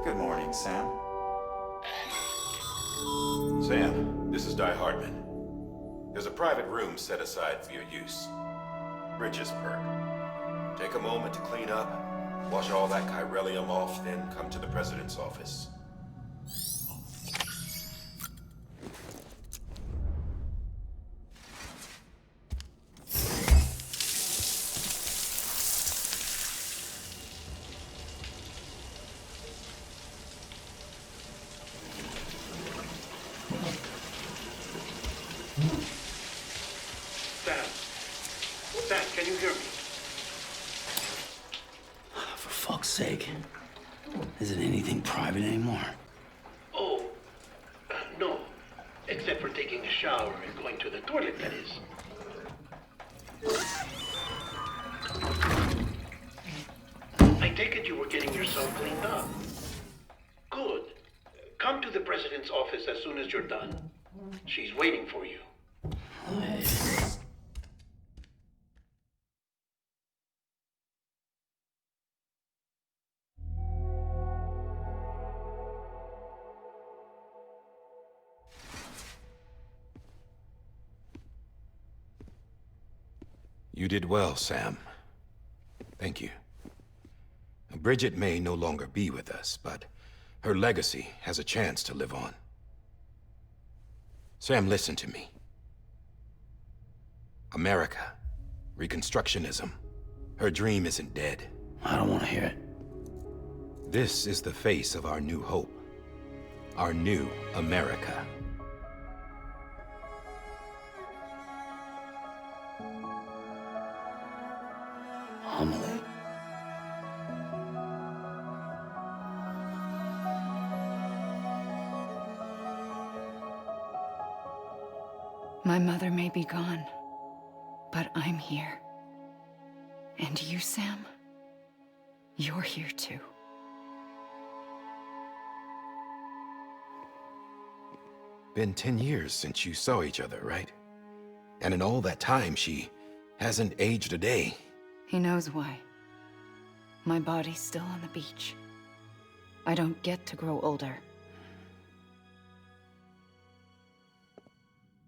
Good morning, Sam. Sam, this is Di Hartman. There's a private room set aside for your use. Bridges perk. Take a moment to clean up, wash all that chiralium off, then come to the President's office. Sam, can you hear me? For fuck's sake. Isn't anything private anymore? Oh, no. Except for taking a shower and going to the toilet, that is. I take it you were getting yourself cleaned up. Good. Come to the President's office as soon as you're done. She's waiting for you. You did well, Sam. Thank you. Bridget may no longer be with us, but her legacy has a chance to live on. Sam, listen to me. America, Reconstructionism, her dream isn't dead. I don't want to hear it. This is the face of our new hope. Our new America. Homily. My mother may be gone, but I'm here. And you, Sam, you're here too. Been 10 years since you saw each other, right? And in all that time, she hasn't aged a day. He knows why. My body's still on the beach. I don't get to grow older.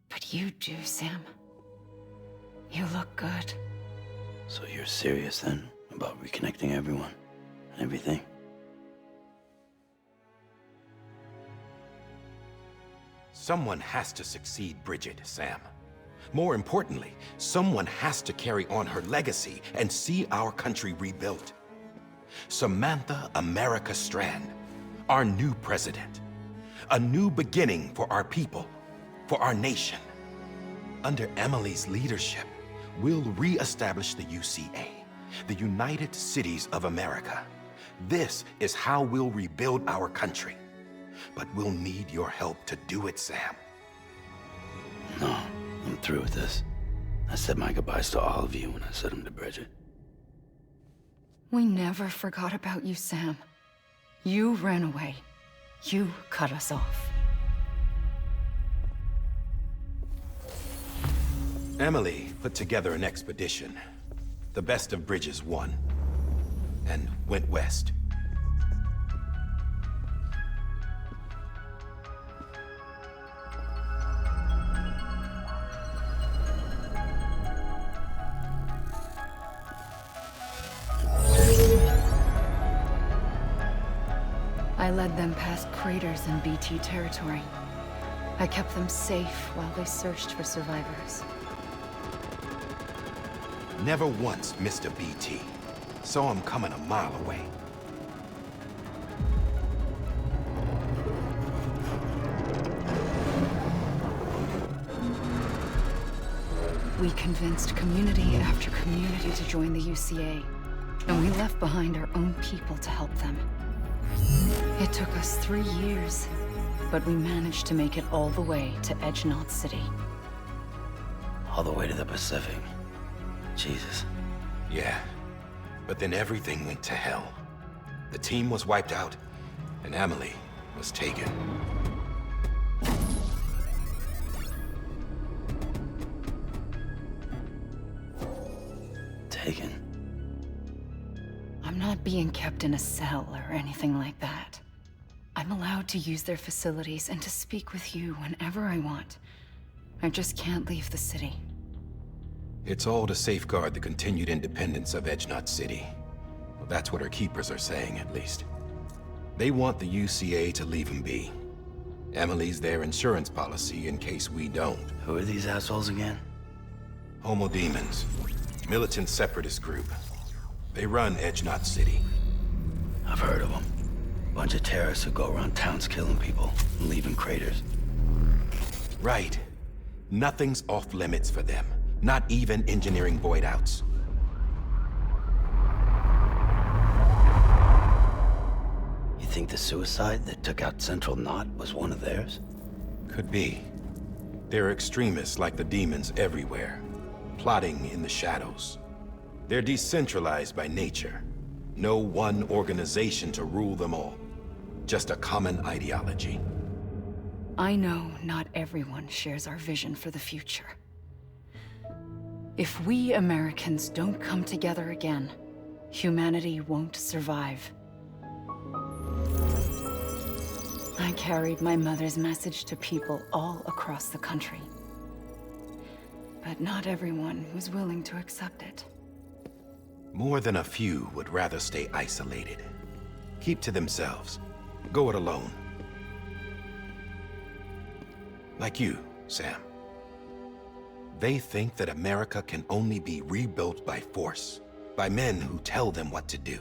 But you do, Sam. You look good. So you're serious then about reconnecting everyone and everything? Someone has to succeed Bridget, Sam. More importantly, someone has to carry on her legacy and see our country rebuilt. Samantha America Strand, our new president. A new beginning for our people, for our nation. Under Emily's leadership, we'll re-establish the UCA, the United Cities of America. This is how we'll rebuild our country. But we'll need your help to do it, Sam. No, I'm through with this. I said my goodbyes to all of you when I said them to Bridget. We never forgot about you, Sam. You ran away. You cut us off. Emily put together an expedition. The best of Bridges won. And went west. I led them past craters in BT territory. I kept them safe while they searched for survivors. Never once missed a BT. Saw him coming a mile away. We convinced community after community to join the UCA, and we left behind our own people to help them. It took us 3 years, but we managed to make it all the way to Edgenot City. All the way to the Pacific. Jesus. Yeah, but then everything went to hell. The team was wiped out, and Amelie was taken. Taken? I'm not being kept in a cell or anything like that. I'm allowed to use their facilities and to speak with you whenever I want. I just can't leave the city. It's all to safeguard the continued independence of Edgenot City. Well, that's what our keepers are saying, at least. They want the UCA to leave them be. Emily's their insurance policy in case we don't. Who are these assholes again? Homo Demons. Militant separatist group. They run Edgenot City. I've heard of them. Bunch of terrorists who go around towns killing people and leaving craters. Right. Nothing's off limits for them. Not even engineering void outs. You think the suicide that took out Central Knot was one of theirs? Could be. There are extremists like the demons everywhere, plotting in the shadows. They're decentralized by nature. No one organization to rule them all. Just a common ideology. I know not everyone shares our vision for the future. If we Americans don't come together again, humanity won't survive. I carried my mother's message to people all across the country. But not everyone was willing to accept it. More than a few would rather stay isolated. Keep to themselves. Go it alone. Like you, Sam. They think that America can only be rebuilt by force, by men who tell them what to do,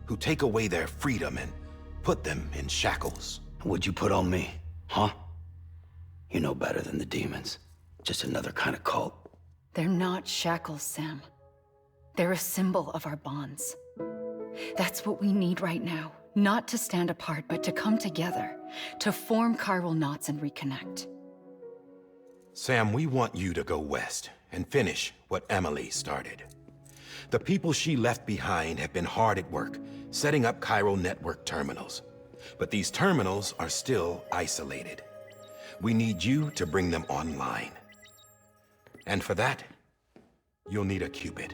who take away their freedom and put them in shackles. What'd you put on me, huh? You know better than the demons. Just another kind of cult. They're not shackles, Sam. They're a symbol of our bonds. That's what we need right now. Not to stand apart, but to come together, to form chiral knots and reconnect. Sam, we want you to go west and finish what Emily started. The people she left behind have been hard at work, setting up chiral network terminals. But these terminals are still isolated. We need you to bring them online. And for that, you'll need a qubit.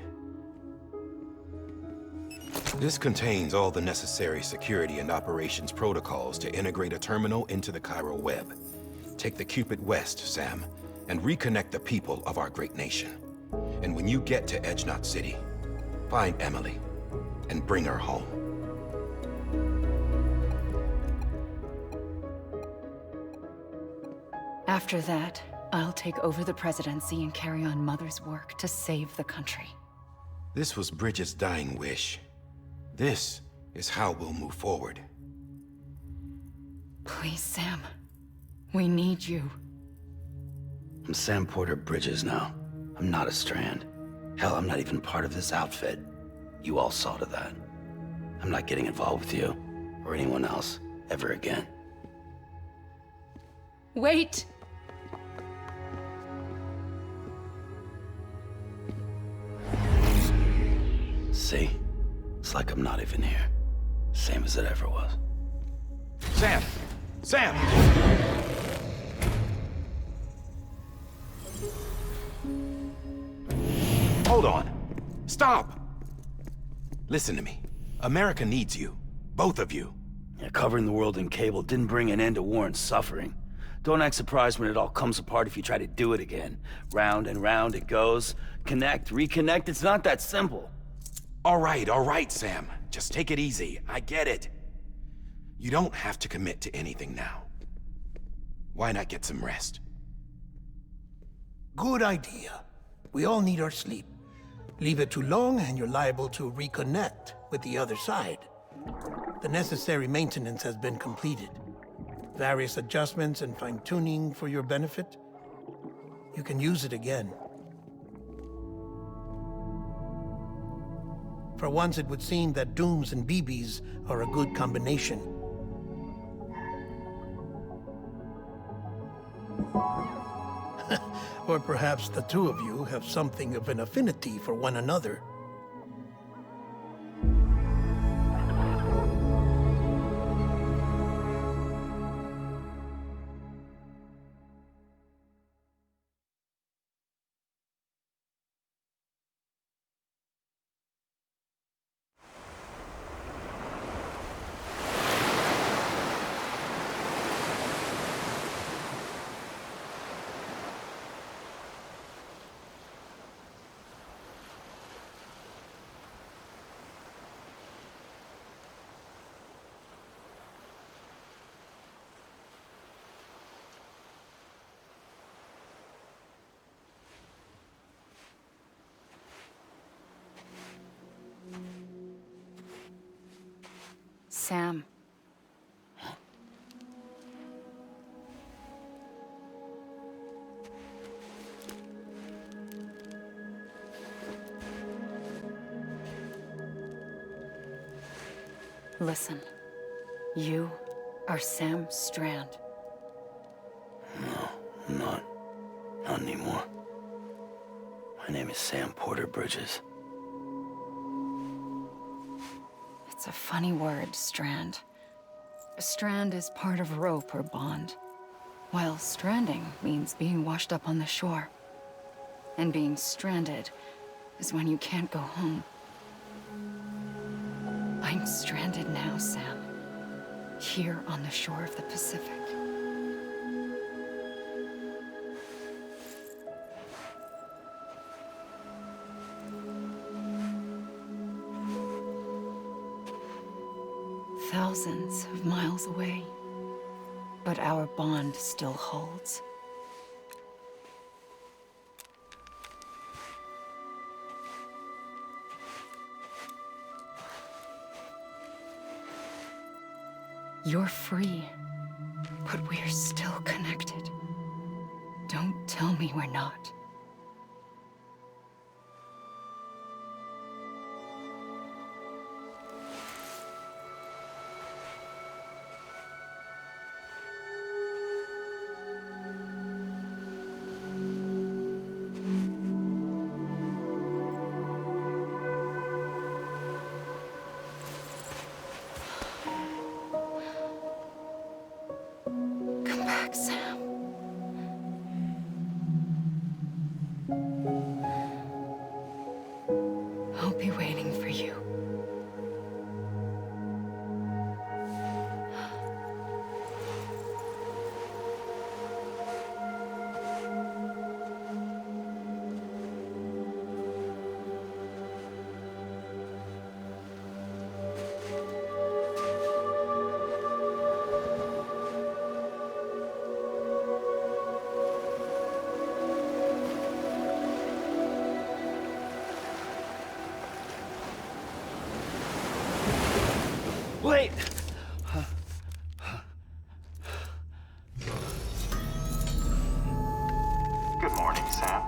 This contains all the necessary security and operations protocols to integrate a terminal into the chiral web. Take the qubit west, Sam, and reconnect the people of our great nation. And when you get to Edgenot City, find Emily and bring her home. After that, I'll take over the presidency and carry on Mother's work to save the country. This was Bridget's dying wish. This is how we'll move forward. Please, Sam. We need you. I'm Sam Porter Bridges now. I'm not a Strand. Hell, I'm not even part of this outfit. You all saw to that. I'm not getting involved with you, or anyone else, ever again. Wait! See? It's like I'm not even here. Same as it ever was. Sam! Sam! Hold on. Stop! Listen to me. America needs you. Both of you. Yeah, covering the world in cable didn't bring an end to war and suffering. Don't act surprised when it all comes apart if you try to do it again. Round and round it goes. Connect, reconnect, it's not that simple. All right, Sam. Just take it easy. I get it. You don't have to commit to anything now. Why not get some rest? Good idea. We all need our sleep. Leave it too long and you're liable to reconnect with the other side. The necessary maintenance has been completed. Various adjustments and fine-tuning for your benefit. You can use it again. For once, it would seem that dooms and BBs are a good combination. Or perhaps the two of you have something of an affinity for one another. Sam. Listen, you are Sam Strand. No, I'm not. Not anymore. My name is Sam Porter Bridges. It's a funny word, strand. A strand is part of rope or bond, while stranding means being washed up on the shore. And being stranded is when you can't go home. I'm stranded now, Sam. Here on the shore of the Pacific. Thousands of miles away, but our bond still holds. You're free, but we're still connected. Don't tell me we're not. Sam. I'll be waiting for you. Wait! Good morning, Sam.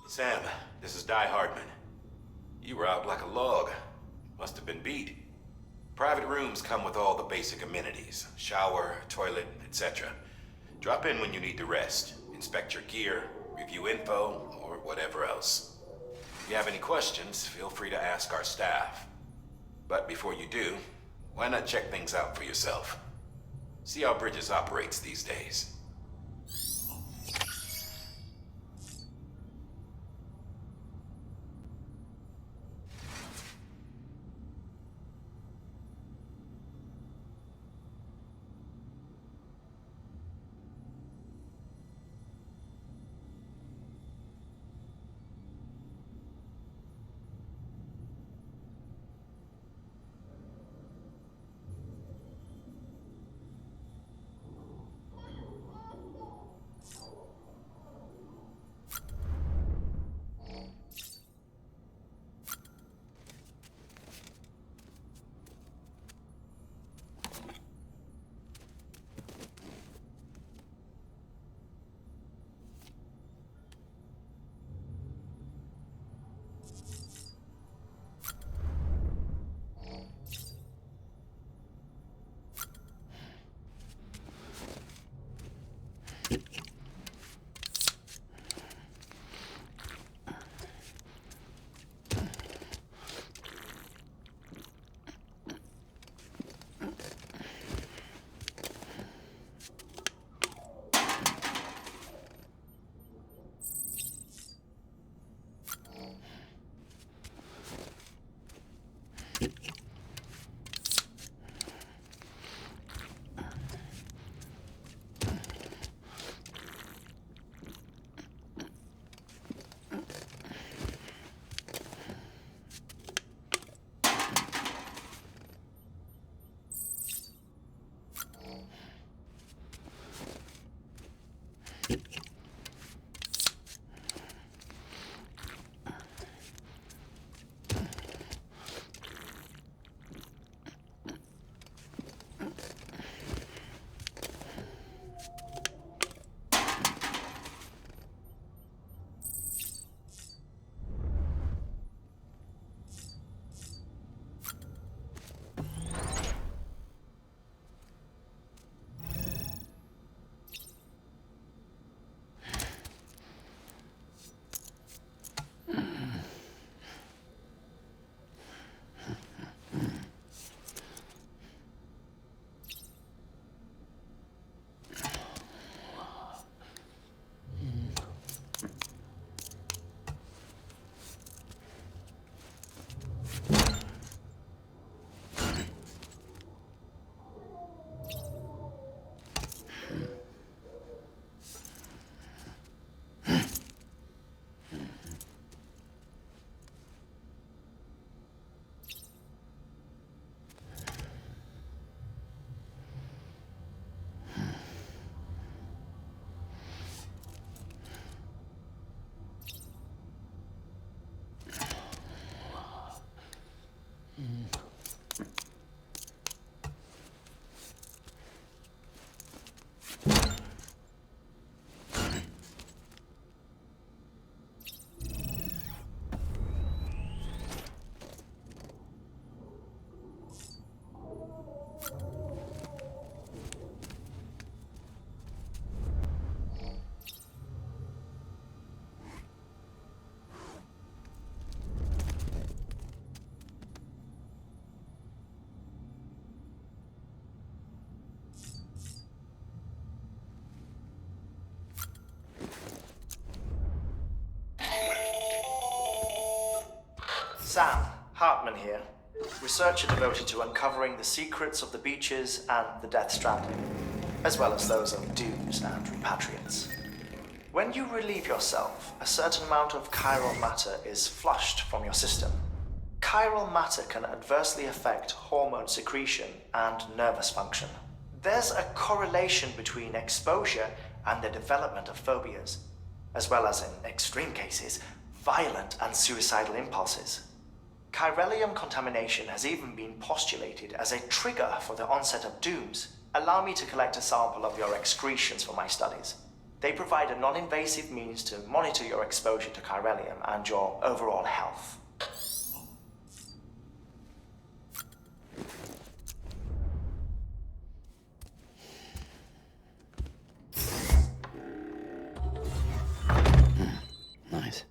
Sam, this is Di Hardman. You were out like a log. Must have been beat. Private rooms come with all the basic amenities. Shower, toilet, etc. Drop in when you need to rest. Inspect your gear, review info, or whatever else. If you have any questions, feel free to ask our staff. But before you do, why not check things out for yourself? See how Bridges operates these days. Sam, Hartman here, researcher devoted to uncovering the secrets of the beaches and the Death Stranding, as well as those of dooms and repatriates. When you relieve yourself, a certain amount of chiral matter is flushed from your system. Chiral matter can adversely affect hormone secretion and nervous function. There's a correlation between exposure and the development of phobias, as well as, in extreme cases, violent and suicidal impulses. Chiralium contamination has even been postulated as a trigger for the onset of dooms. Allow me to collect a sample of your excretions for my studies. They provide a non-invasive means to monitor your exposure to chiralium and your overall health. Nice.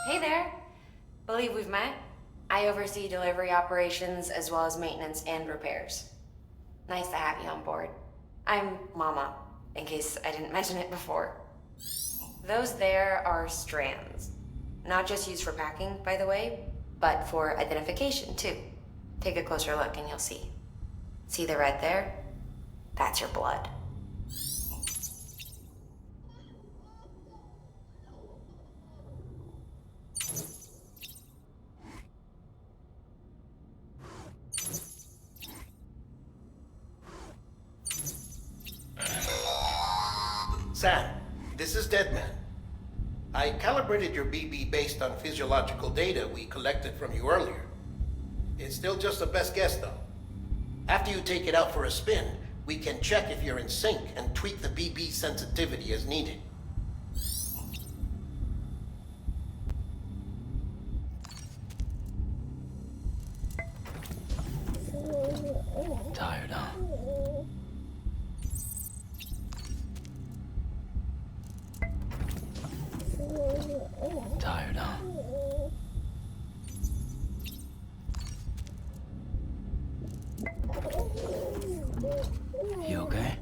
Hey there. believe we've met. I oversee delivery operations as well as maintenance and repairs. Nice to have you on board. I'm Mama, in case I didn't mention it before. Those there are strands. Not just used for packing, by the way, but for identification, too. Take a closer look and you'll see. See the red there? That's your blood. Sam, this is Deadman. I calibrated your BB based on physiological data we collected from you earlier. It's still just a best guess, though. After you take it out for a spin, we can check if you're in sync and tweak the BB sensitivity as needed. Tired, huh? Tired, huh? You okay?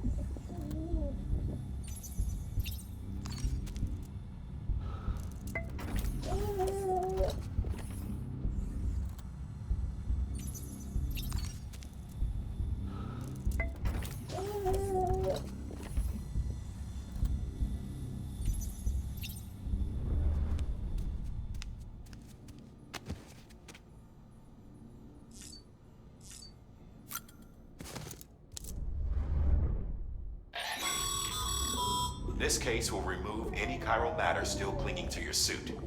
This case will remove any chiral matter still clinging to your suit.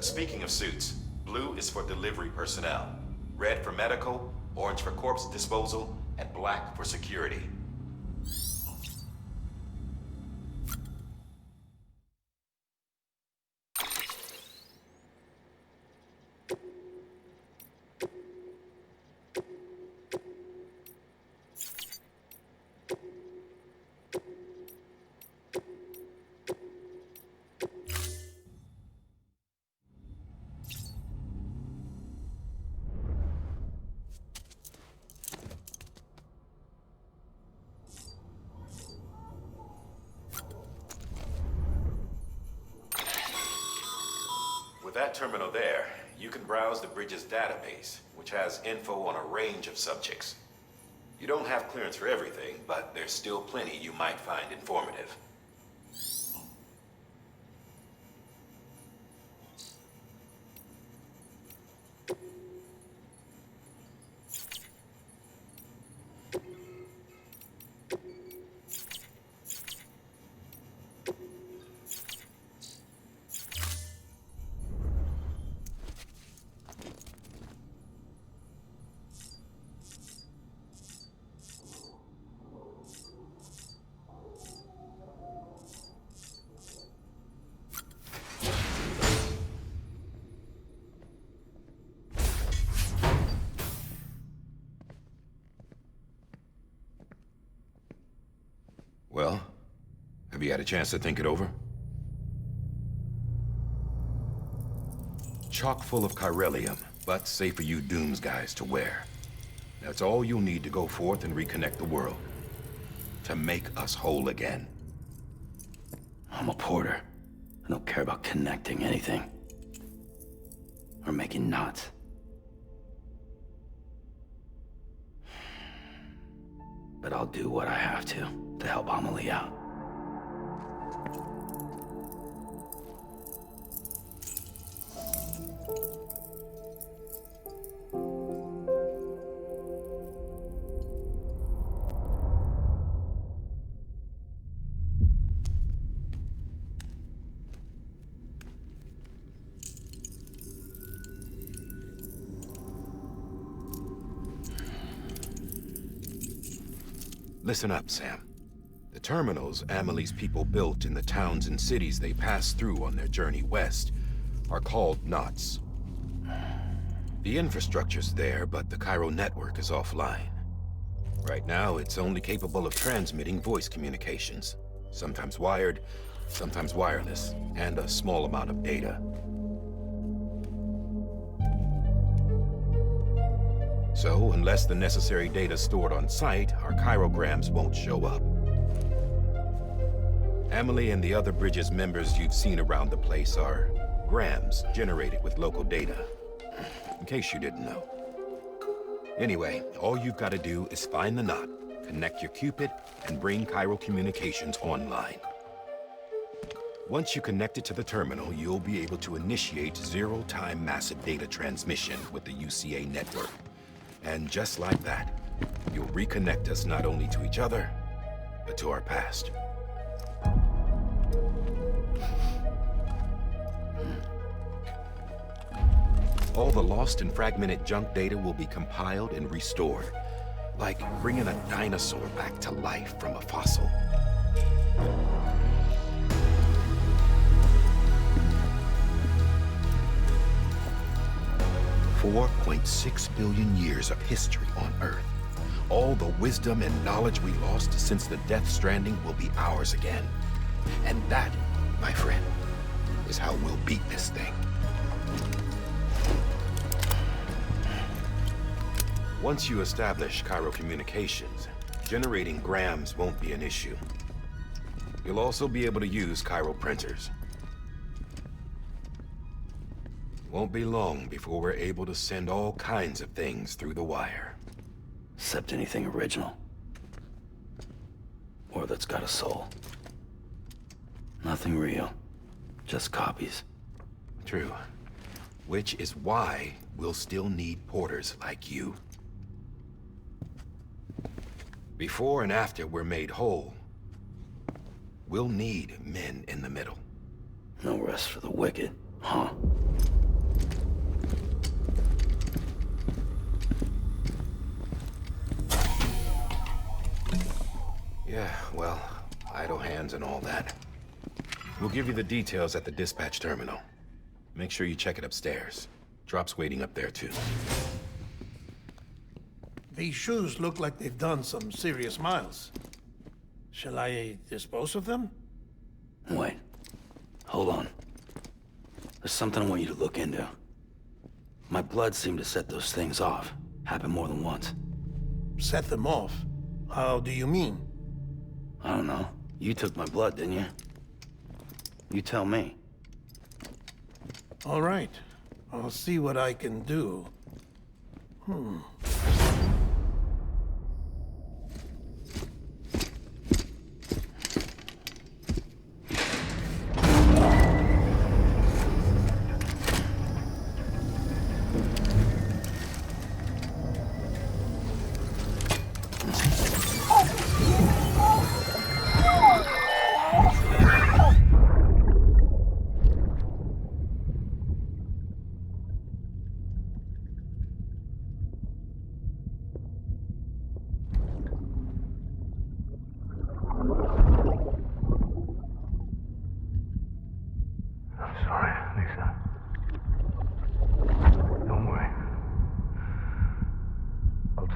Speaking of suits, blue is for delivery personnel, red for medical, orange for corpse disposal, and black for security. With that terminal there, you can browse the bridge's database, which has info on a range of subjects. You don't have clearance for everything, but there's still plenty you might find informative. Well, have you had a chance to think it over? Chock full of chiralium, but safe for you Dooms guys to wear. That's all you'll need to go forth and reconnect the world. To make us whole again. I'm a porter. I don't care about connecting anything. Or making knots. But I'll do what I have to help Amelie out. Listen up, Sam. The terminals Amelie's people built in the towns and cities they passed through on their journey west are called knots. The infrastructure's there, but the Cairo network is offline. Right now, it's only capable of transmitting voice communications, sometimes wired, sometimes wireless, and a small amount of data. So, unless the necessary data is stored on site, our chirograms won't show up. Emily and the other Bridges members you've seen around the place are grams generated with local data. In case you didn't know. Anyway, all you've got to do is find the knot, connect your Cupid, and bring Chiral Communications online. Once you connect it to the terminal, you'll be able to initiate zero-time massive data transmission with the UCA network. And just like that, you'll reconnect us not only to each other, but to our past. All the lost and fragmented junk data will be compiled and restored, like bringing a dinosaur back to life from a fossil. $4.6 billion years of history on Earth. All the wisdom and knowledge we lost since the Death Stranding will be ours again. And that, my friend, is how we'll beat this thing. Once you establish Chiral Communications, generating grams won't be an issue. You'll also be able to use Chiral printers. Won't be long before we're able to send all kinds of things through the wire. Except anything original. Or that's got a soul. Nothing real. Just copies. True. Which is why we'll still need porters like you. Before and after we're made whole, we'll need men in the middle. No rest for the wicked, huh? Yeah, well, idle hands and all that. We'll give you the details at the dispatch terminal. Make sure you check it upstairs. Drop's waiting up there, too. These shoes look like they've done some serious miles. Shall I dispose of them? Wait. Hold on. There's something I want you to look into. My blood seemed to set those things off. Happened more than once. Set them off? How do you mean? I don't know. You took my blood, didn't you? You tell me. All right. I'll see what I can do.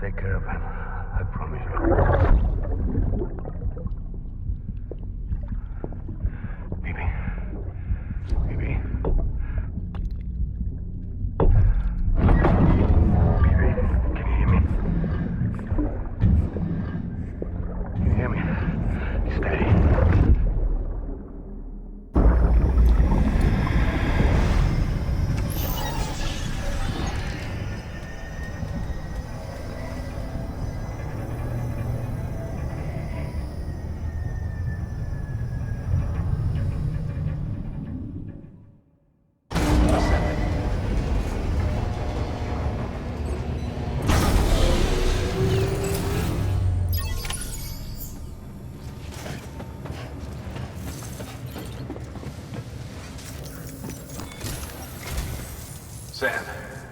Take care of him. I promise you. Baby. Baby. Baby, can you hear me? Can you hear me? Steady. Sam,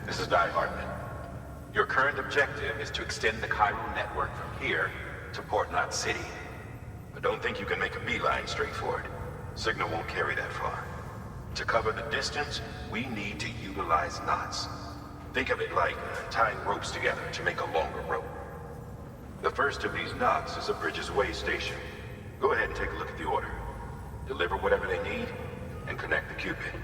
this is Di Hartman. Your current objective is to extend the chiral network from here to Port Knot City. But don't think you can make a beeline straight for it. Signal won't carry that far. To cover the distance, we need to utilize knots. Think of it like tying ropes together to make a longer rope. The first of these knots is a Bridges Way station. Go ahead and take a look at the order. Deliver whatever they need, and connect the Cupid.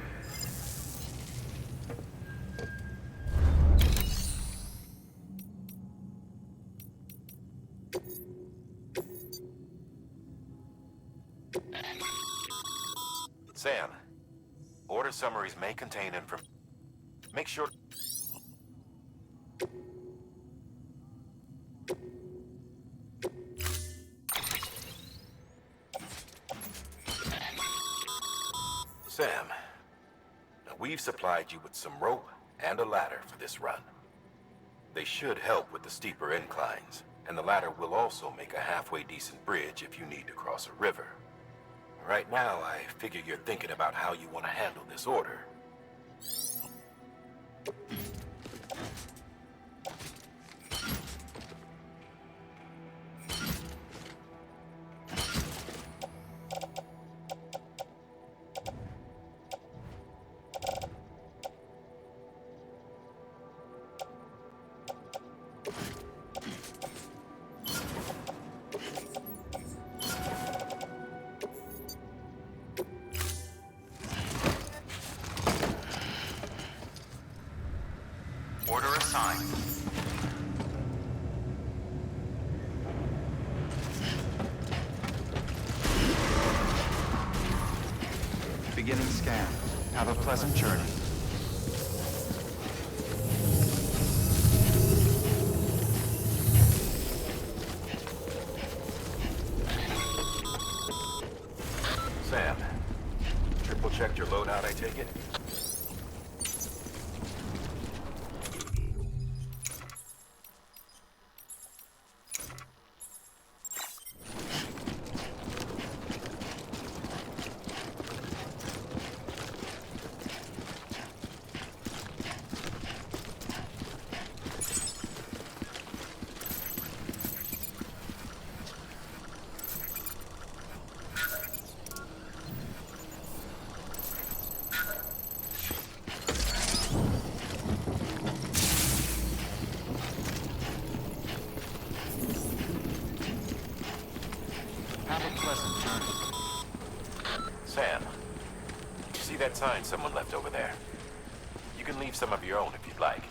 Sam, order summaries may contain information. Make sure... Sam, we've supplied you with some rope and a ladder for this run. They should help with the steeper inclines, and the ladder will also make a halfway decent bridge if you need to cross a river. Right now, I figure you're thinking about how you want to handle this order. Order assigned. Beginning scan. Have a pleasant journey. Sam, triple checked your loadout, I take it? Sam, you see that sign someone left over there? You can leave some of your own if you'd like.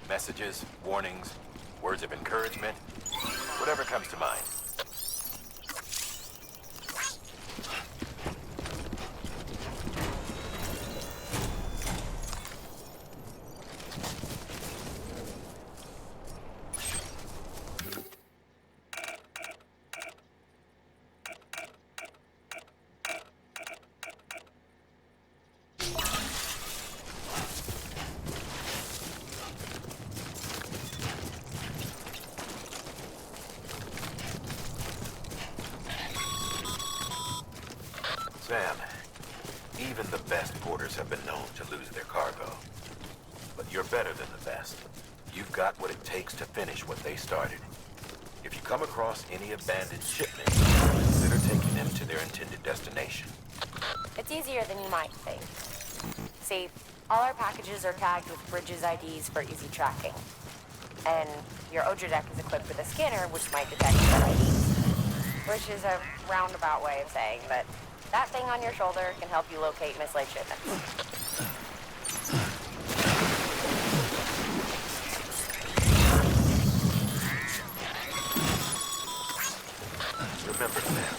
Messages, warnings, words of encouragement, whatever comes to mind. Sam, even the best porters have been known to lose their cargo. But you're better than the best. You've got what it takes to finish what they started. If you come across any abandoned shipments, consider taking them to their intended destination. It's easier than you might think. See, all our packages are tagged with Bridges IDs for easy tracking. And your Odra deck is equipped with a scanner which might detect said IDs. Which is a roundabout way of saying that that thing on your shoulder can help you locate mislaid shipments. Remember, Sam,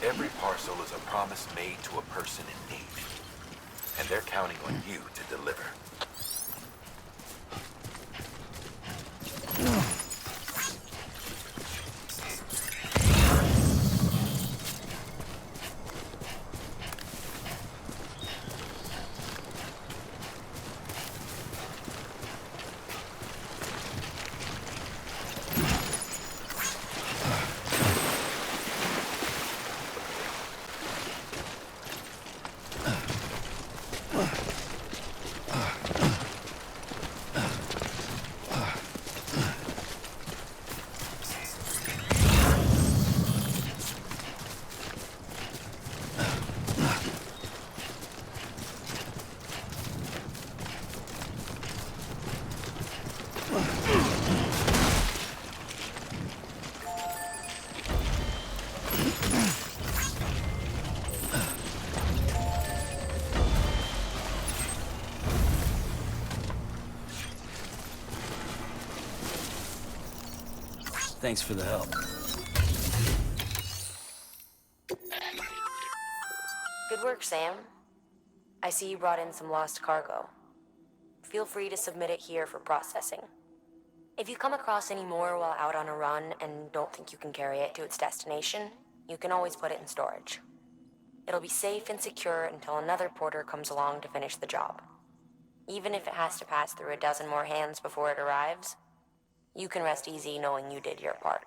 every parcel is a promise made to a person in need. And they're counting on you to deliver. Thanks for the help. Good work, Sam. I see you brought in some lost cargo. Feel free to submit it here for processing. If you come across any more while out on a run and don't think you can carry it to its destination, you can always put it in storage. It'll be safe and secure until another porter comes along to finish the job. Even if it has to pass through a dozen more hands before it arrives, you can rest easy knowing you did your part.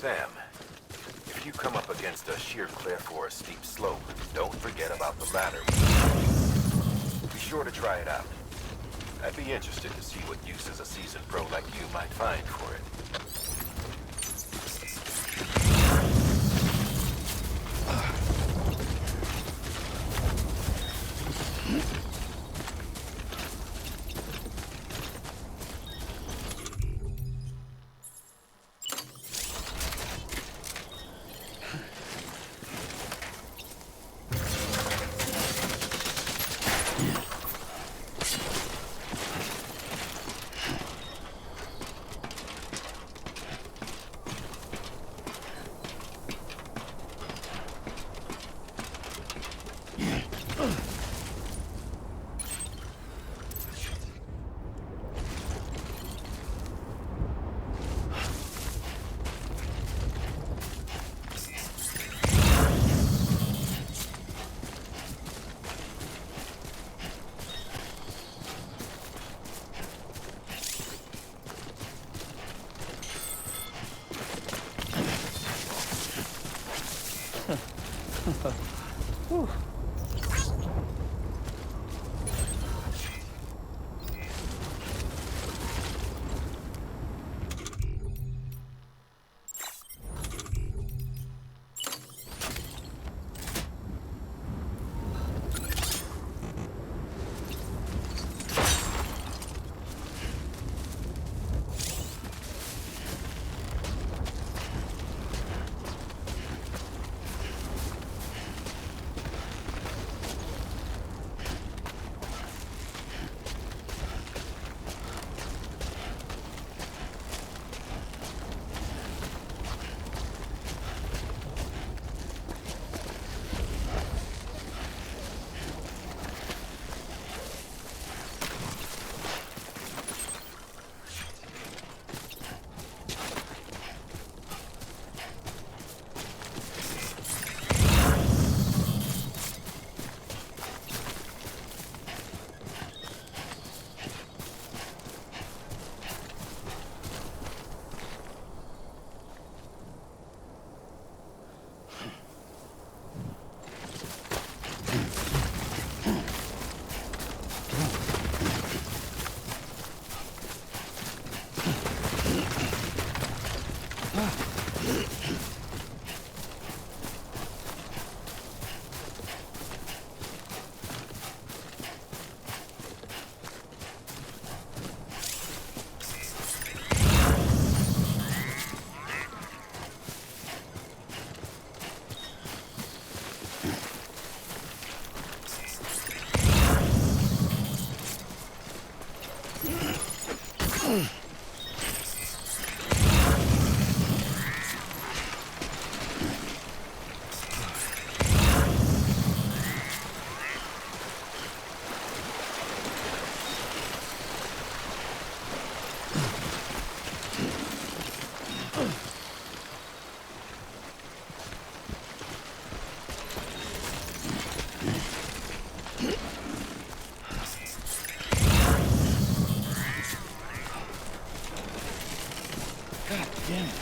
Sam, if you come up against a sheer cliff or a steep slope, don't forget about the ladder. Be sure to try it out. I'd be interested to see what uses a seasoned pro like you might find for it. Whew. God damn it.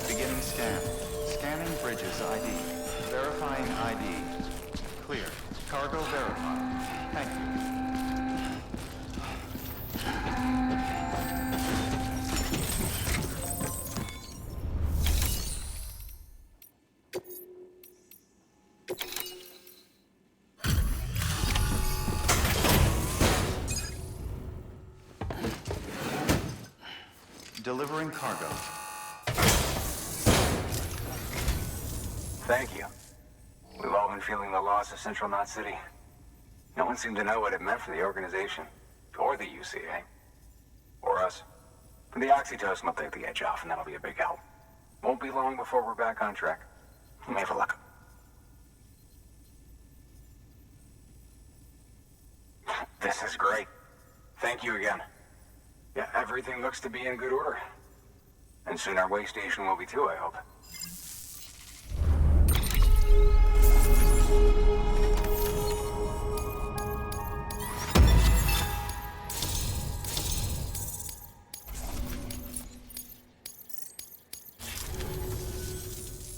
Beginning scan. Scanning bridges ID. Verifying ID. Clear. Cargo verified. Thank you. Delivering cargo. Thank you. We've all been feeling the loss of Central Knot City. No one seemed to know what it meant for the organization, or the UCA, or us. The oxytocin will take the edge off, and that'll be a big help. Won't be long before we're back on track. You may have a luck. This is great. Thank you again. Yeah, everything looks to be in good order. And soon our way station will be too, I hope.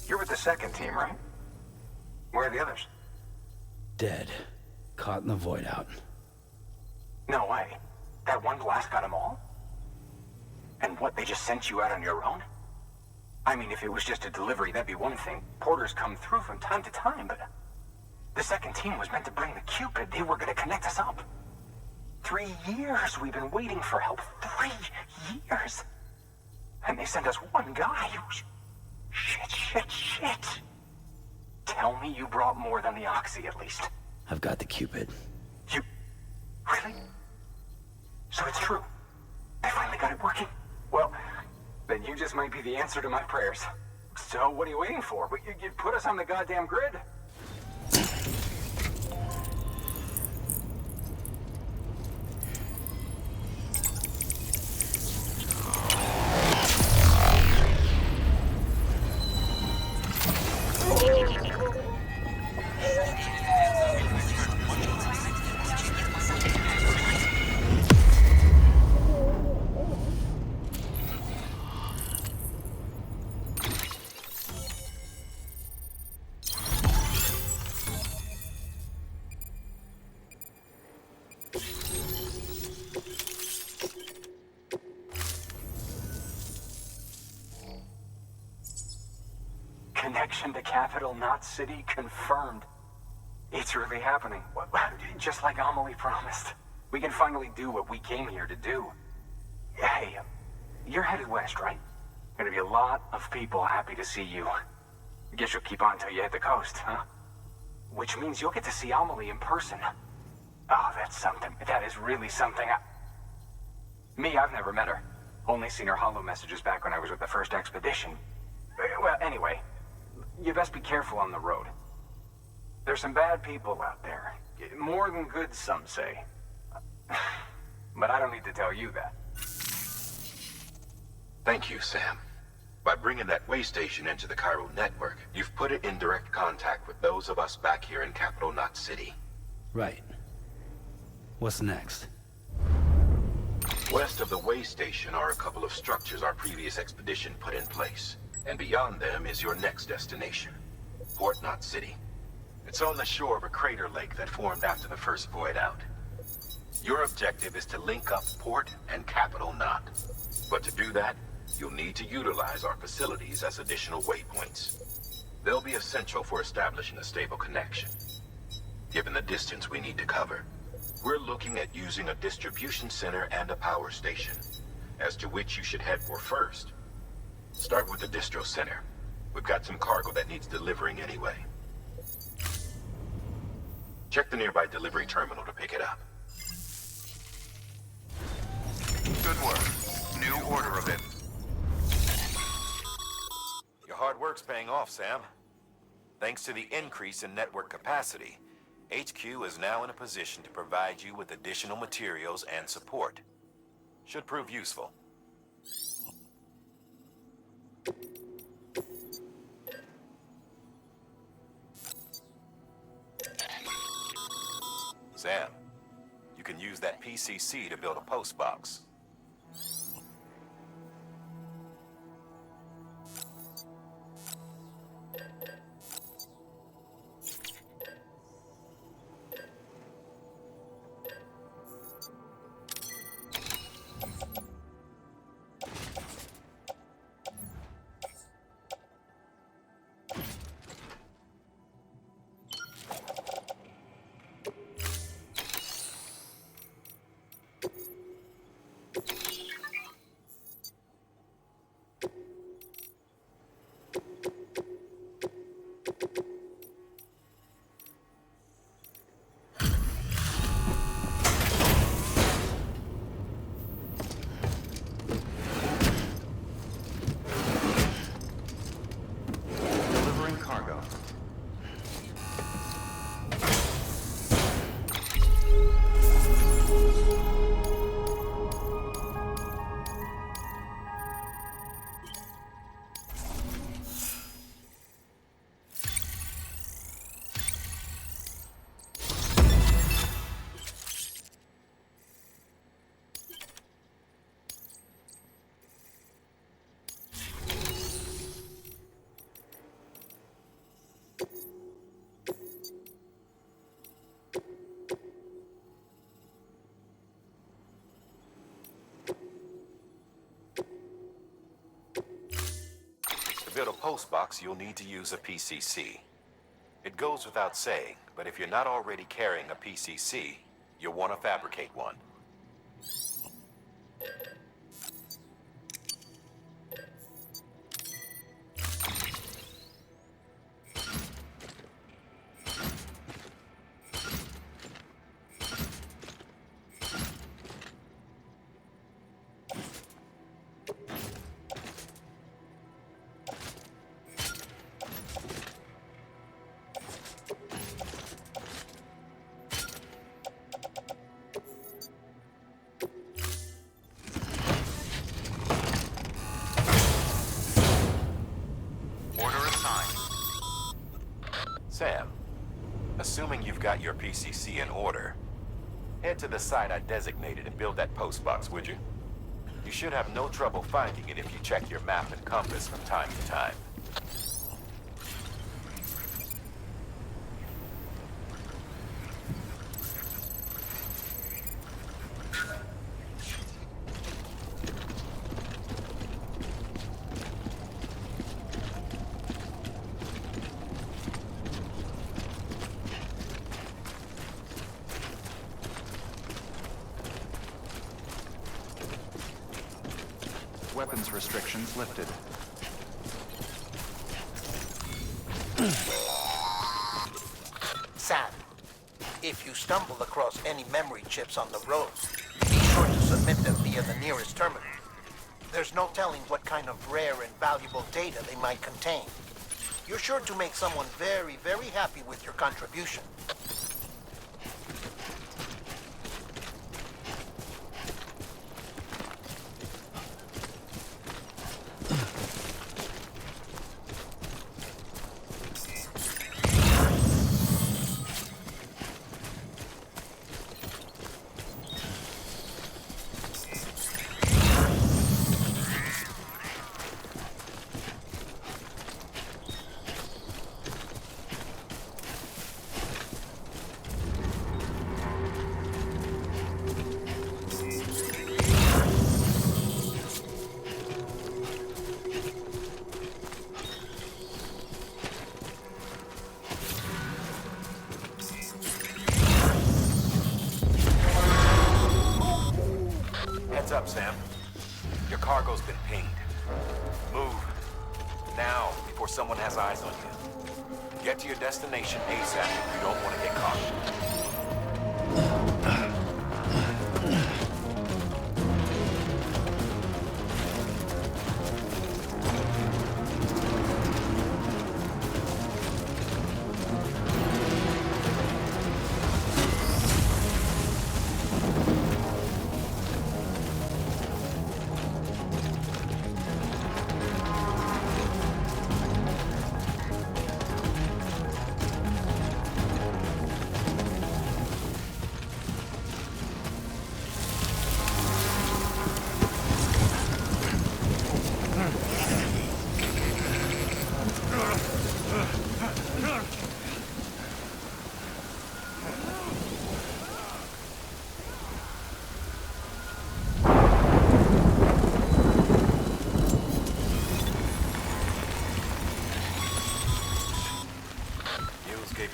You're with the second team, right? Where are the others? Dead. Caught in the void out. No way. That one blast got them all? And what, they just sent you out on your own? I mean, if it was just a delivery, that'd be one thing. Porters come through from time to time, but... The second team was meant to bring the Cupid. They were gonna connect us up. 3 years we've been waiting for help. 3 years! And they sent us one guy. Shit. Tell me you brought more than the Oxy, at least. I've got the Cupid. You... Really? So it's true. They finally got it working. Well, then you just might be the answer to my prayers. So what are you waiting for? You put us on the goddamn grid. Connection to Capital Knot City confirmed. It's really happening. Just like Amelie promised. We can finally do what we came here to do. Hey, you're headed west, right? Gonna be a lot of people happy to see you. Guess you'll keep on till you hit the coast, huh? Which means you'll get to see Amelie in person. Oh, that's something. That is really something. Me, I've never met her. Only seen her holo messages back when I was with the first expedition. Well, anyway, you best be careful on the road. There's some bad people out there. More than good, some say. But I don't need to tell you that. Thank you, Sam. By bringing that way station into the Cairo network, you've put it in direct contact with those of us back here in Capital Knot City. Right. What's next? West of the way station are a couple of structures our previous expedition put in place. And beyond them is your next destination, Port Knot City. It's on the shore of a crater lake that formed after the first void out. Your objective is to link up Port and Capital Knot. But to do that, you'll need to utilize our facilities as additional waypoints. They'll be essential for establishing a stable connection. Given the distance we need to cover, we're looking at using a distribution center and a power station, as to which you should head for first. Start with the distro center. We've got some cargo that needs delivering anyway. Check the nearby delivery terminal to pick it up. Good work. New order of it. Your hard work's paying off, Sam. Thanks to the increase in network capacity, HQ is now in a position to provide you with additional materials and support. Should prove useful. Sam, you can use that PCC to build a post box. To build a post box, you'll need to use a PCC. It goes without saying, but if you're not already carrying a PCC, you'll want to fabricate one. Sam, assuming you've got your PCC in order, head to the site I designated and build that post box, would you? You should have no trouble finding it if you check your map and compass from time to time. Weapons restrictions lifted. Sam, if you stumble across any memory chips on the road, be sure to submit them via the nearest terminal. There's no telling what kind of rare and valuable data they might contain. You're sure to make someone very, very happy with your contribution. up, Sam? Your cargo's been pinged. Move. Now, before someone has eyes on you. Get to your destination ASAP if you don't want to get caught.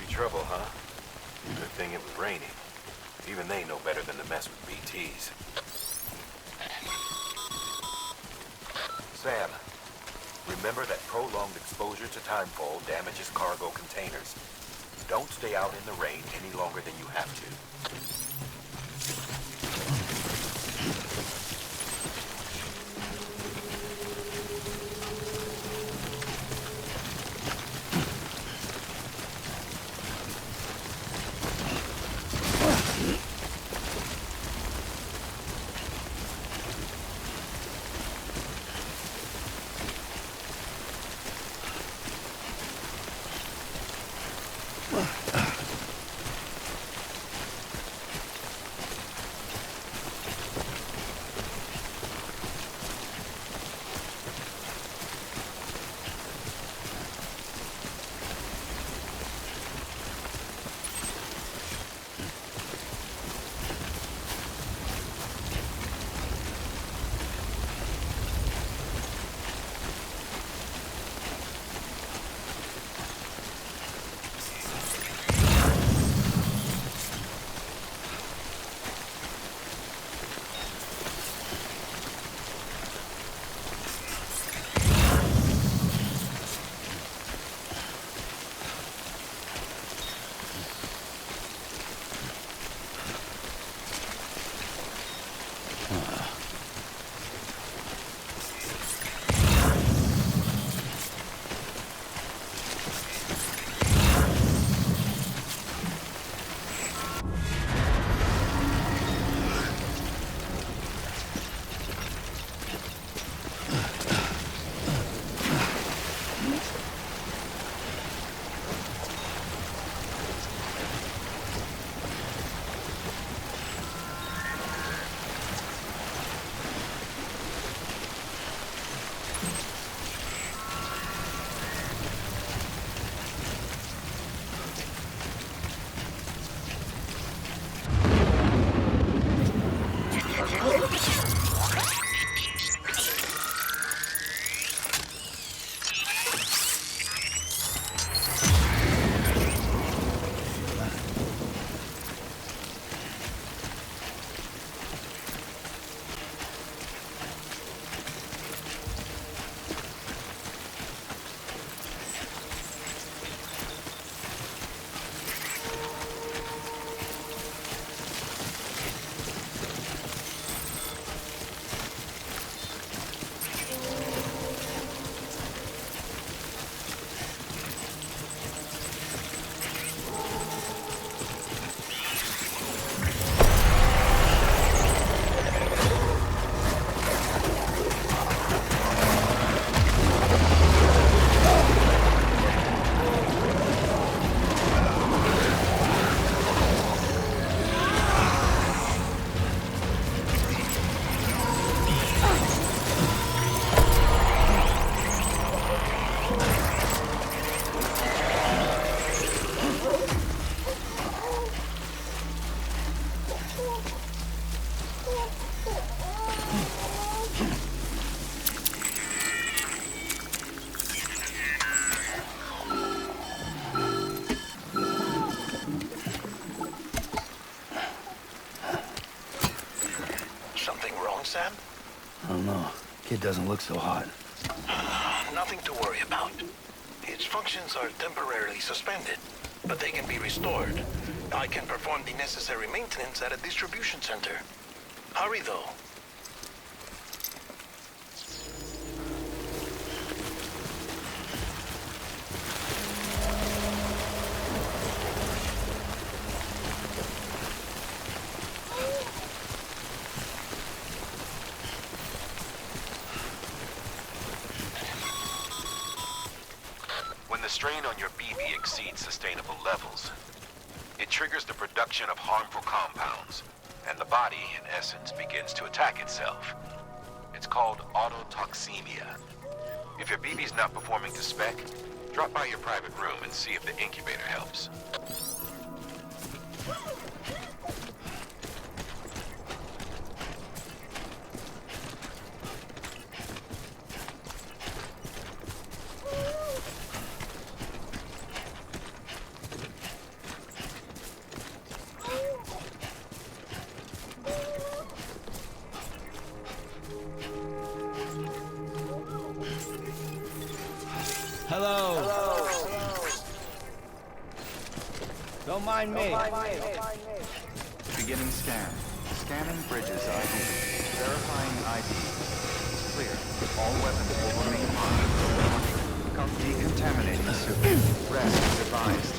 Trouble, huh? Good thing it was raining. Even they know better than to mess with BTs. Sam, remember that prolonged exposure to timefall damages cargo containers. Don't stay out in the rain any longer than you have to. Sam? I don't know. Kid doesn't look so hot. Nothing to worry about. Its functions are temporarily suspended, but they can be restored. I can perform the necessary maintenance at a distribution center. Hurry, though. When the strain on your BB exceeds sustainable levels, it triggers the production of harmful compounds, and the body, in essence, begins to attack itself. It's called autotoxemia. If your BB's not performing to spec, drop by your private room and see if the incubator helps. Hello. Don't mind me. Beginning scan. Scanning bridges ID. Verifying ID. Clear. All weapons will remain on. Decontaminating suit. Rest advised.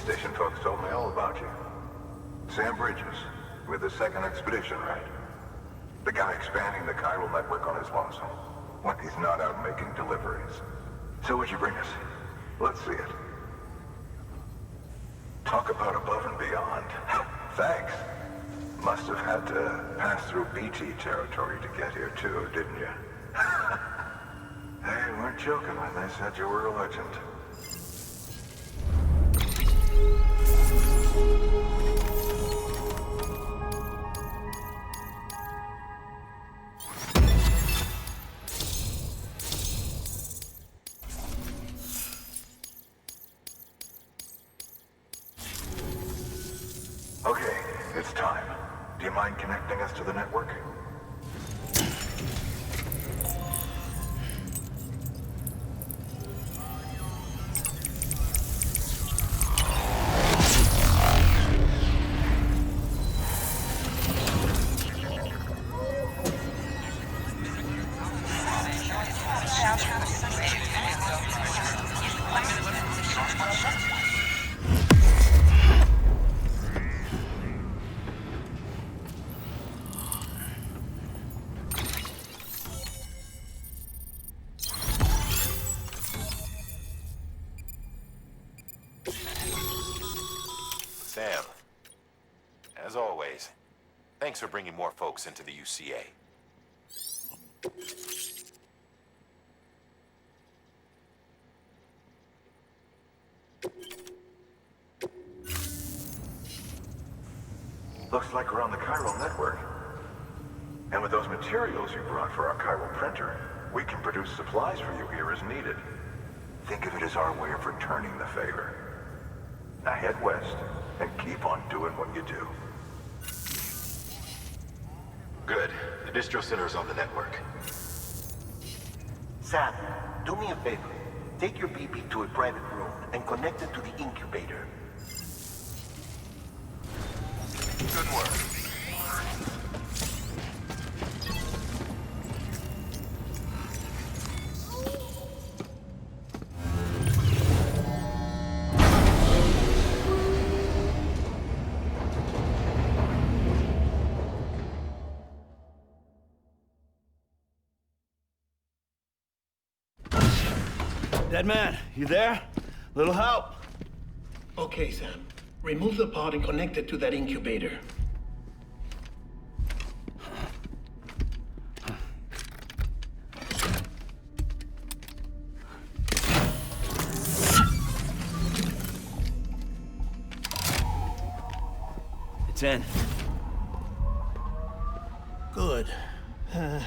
Station folks told me all about you. Sam Bridges, with the second expedition, right? The guy expanding the chiral network on his lonesome, when he's not out making deliveries. So what'd you bring us? Let's see it. Talk about above and beyond. Thanks. Must have had to pass through BT territory to get here too, didn't you? They weren't joking when they said you were a legend. Okay, it's time. Do you mind connecting us to the network? Sam, as always, thanks for bringing more folks into the UCA. Looks like we're on the chiral network. And with those materials you brought for our chiral printer, we can produce supplies for you here as needed. Think of it as our way of returning the favor. Now head west and keep on doing what you do. Good. The distro center is on the network. Sam, do me a favor. Take your BB to a private room and connect it to the incubator. Good work. Dead man, you there? Little help? Okay, Sam. Remove the pod and connect it to that incubator. 10. Good. A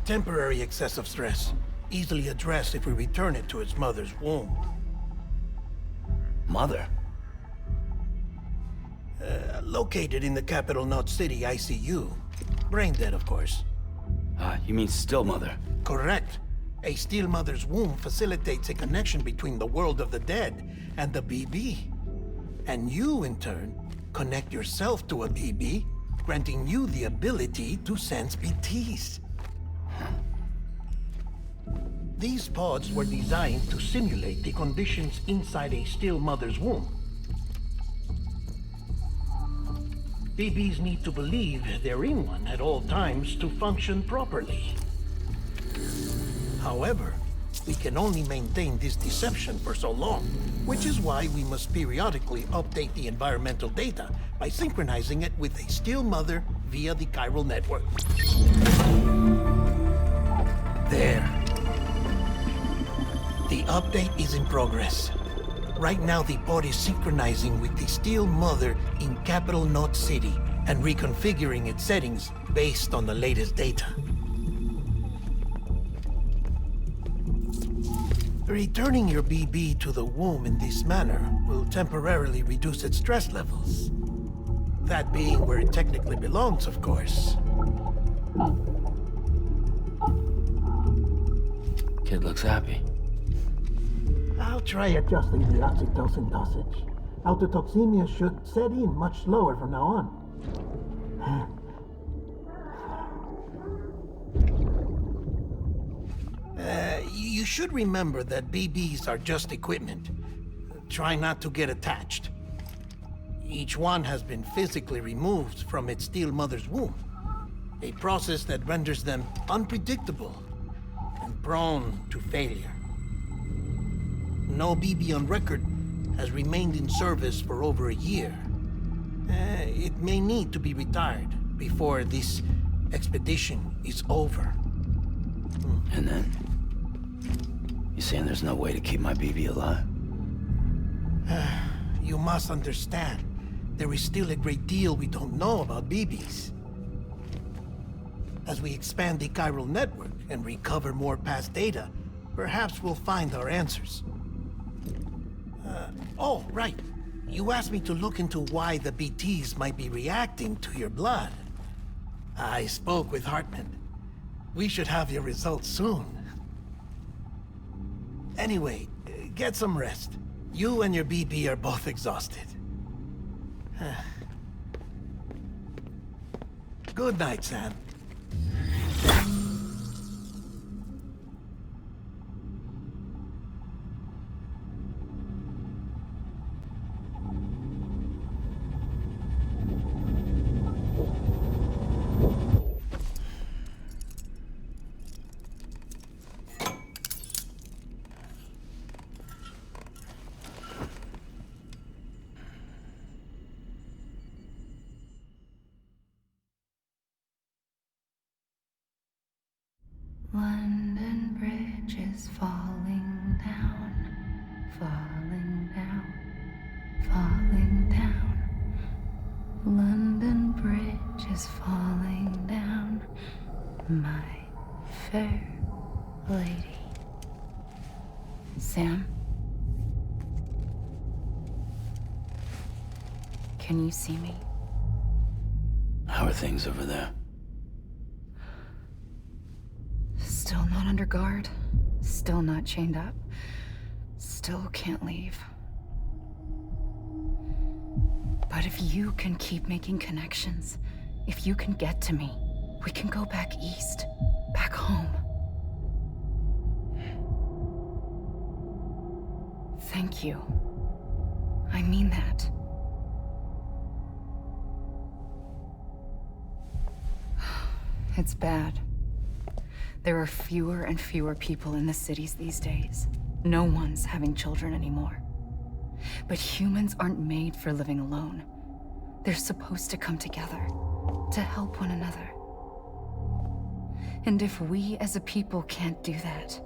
temporary excessive stress. Easily addressed if we return it to its mother's womb. Mother? Located in the capital Knot City ICU. Brain dead, of course. You mean still mother? Correct. A still mother's womb facilitates a connection between the world of the dead and the BB. And you, in turn, connect yourself to a BB, granting you the ability to sense BTs. These pods were designed to simulate the conditions inside a still mother's womb. BBs need to believe they're in one at all times to function properly. However, we can only maintain this deception for so long, which is why we must periodically update the environmental data by synchronizing it with a still mother via the chiral network. There. The update is in progress. Right now, the pod is synchronizing with the still mother in capital Knot City and reconfiguring its settings based on the latest data. Returning your BB to the womb in this manner will temporarily reduce its stress levels. That being where it technically belongs, of course. Kid looks happy. I'll try adjusting the oxytocin dosage. Autotoxemia should set in much slower from now on. You should remember that BBs are just equipment. Try not to get attached. Each one has been physically removed from its still mother's womb. A process that renders them unpredictable and prone to failure. No BB on record has remained in service for over a year. It may need to be retired before this expedition is over. And then? You saying there's no way to keep my BB alive? You must understand, there is still a great deal we don't know about BBs. As we expand the chiral network and recover more past data, perhaps we'll find our answers. Oh, right. You asked me to look into why the BTs might be reacting to your blood. I spoke with Hartman. We should have your results soon. Anyway, get some rest. You and your BB are both exhausted. Good night, Sam. London Bridge is falling down, falling down, falling down. London Bridge is falling down, my fair lady. Sam? Can you see me? How are things over there? Still not under guard, still not chained up, still can't leave. But if you can keep making connections, if you can get to me, we can go back east, back home. Thank you. I mean that. It's bad. There are fewer and fewer people in the cities these days. No one's having children anymore. But humans aren't made for living alone. They're supposed to come together, to help one another. And if we as a people can't do that,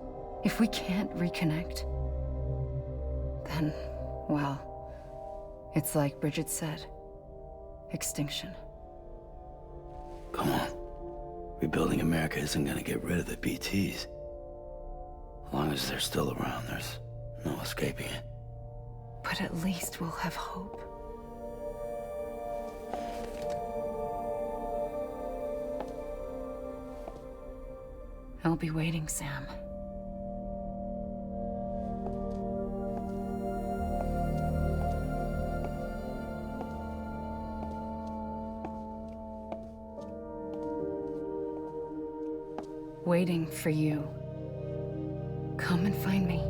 if we can't reconnect, then, well, it's like Bridget said. extinction. Come on. Rebuilding America isn't gonna get rid of the BTs. As long as they're still around, there's no escaping it. But at least we'll have hope. I'll be waiting, Sam. Waiting for you. Come and find me.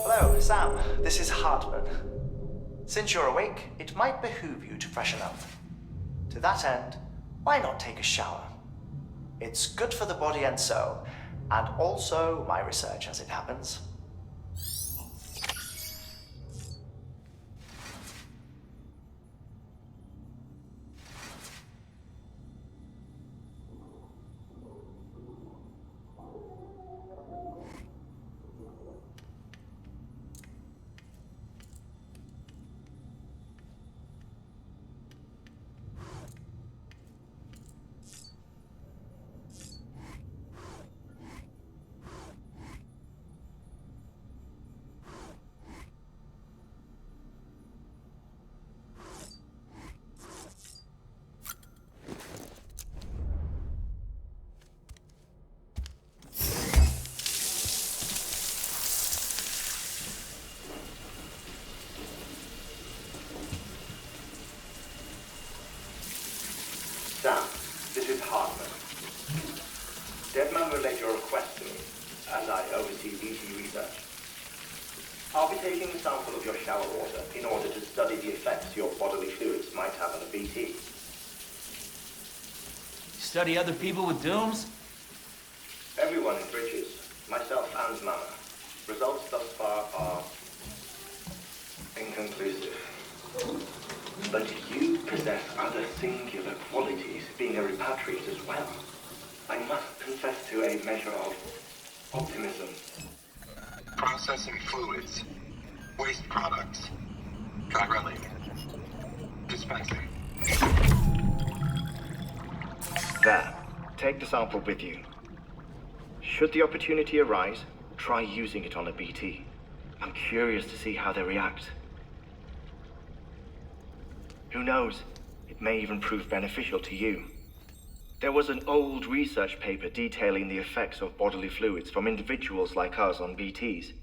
Hello, Sam. This is Hartman. Since you're awake, it might behoove you to freshen up. To that end, why not take a shower? It's good for the body and soul, and also my research as it happens. Sam, this is Hartman. Deadman relayed your request to me, and I oversee BT research. I'll be taking a sample of your shower water in order to study the effects your bodily fluids might have on a BT. Study other people with dooms? Everyone in Bridges, myself and Mama. Results thus far are inconclusive. But you possess other singular qualities, being a repatriate as well. I must confess to a measure of optimism. Processing fluids. Waste products. Drilling. Dispensing. There. Take the sample with you. Should the opportunity arise, try using it on a BT. I'm curious to see how they react. Who knows? It may even prove beneficial to you. There was an old research paper detailing the effects of bodily fluids from individuals like us on BTs.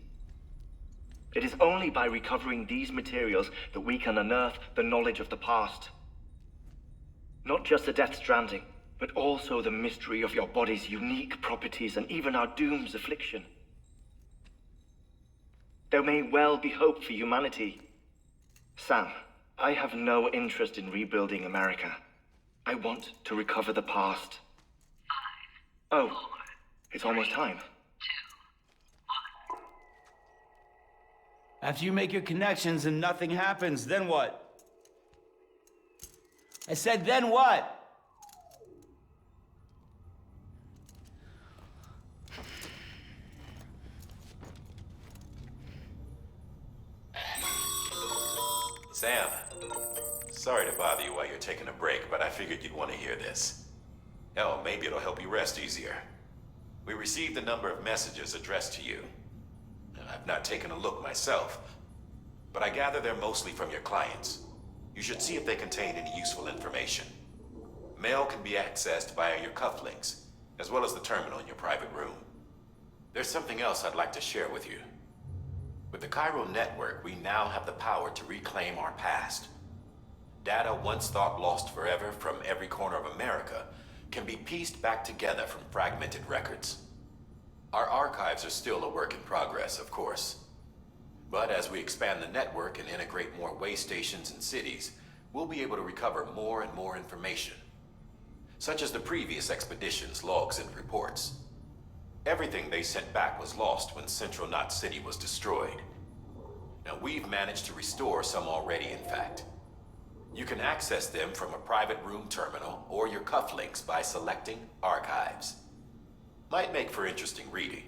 It is only by recovering these materials that we can unearth the knowledge of the past. Not just the Death Stranding, but also the mystery of your body's unique properties and even our doom's affliction. There may well be hope for humanity. Sam, I have no interest in rebuilding America. I want to recover the past. 5, 4, it's almost time. 2, 1. After you make your connections and nothing happens, then what? I said, then what? Sam, sorry to bother you while you're taking a break, but I figured you'd want to hear this. Hell, maybe it'll help you rest easier. We received a number of messages addressed to you. I've not taken a look myself, but I gather they're mostly from your clients. You should see if they contain any useful information. Mail can be accessed via your cufflinks, as well as the terminal in your private room. There's something else I'd like to share with you. With the Cairo network, we now have the power to reclaim our past. Data once thought lost forever from every corner of America can be pieced back together from fragmented records. Our archives are still a work in progress, of course. But as we expand the network and integrate more way stations and cities, we'll be able to recover more and more information, such as the previous expedition's logs and reports. Everything they sent back was lost when Central Knot City was destroyed. Now, we've managed to restore some already, in fact. You can access them from a private room terminal or your cufflinks by selecting Archives. Might make for interesting reading.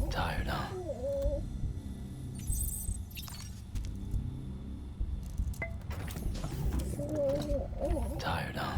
Tired, huh? Tired, huh?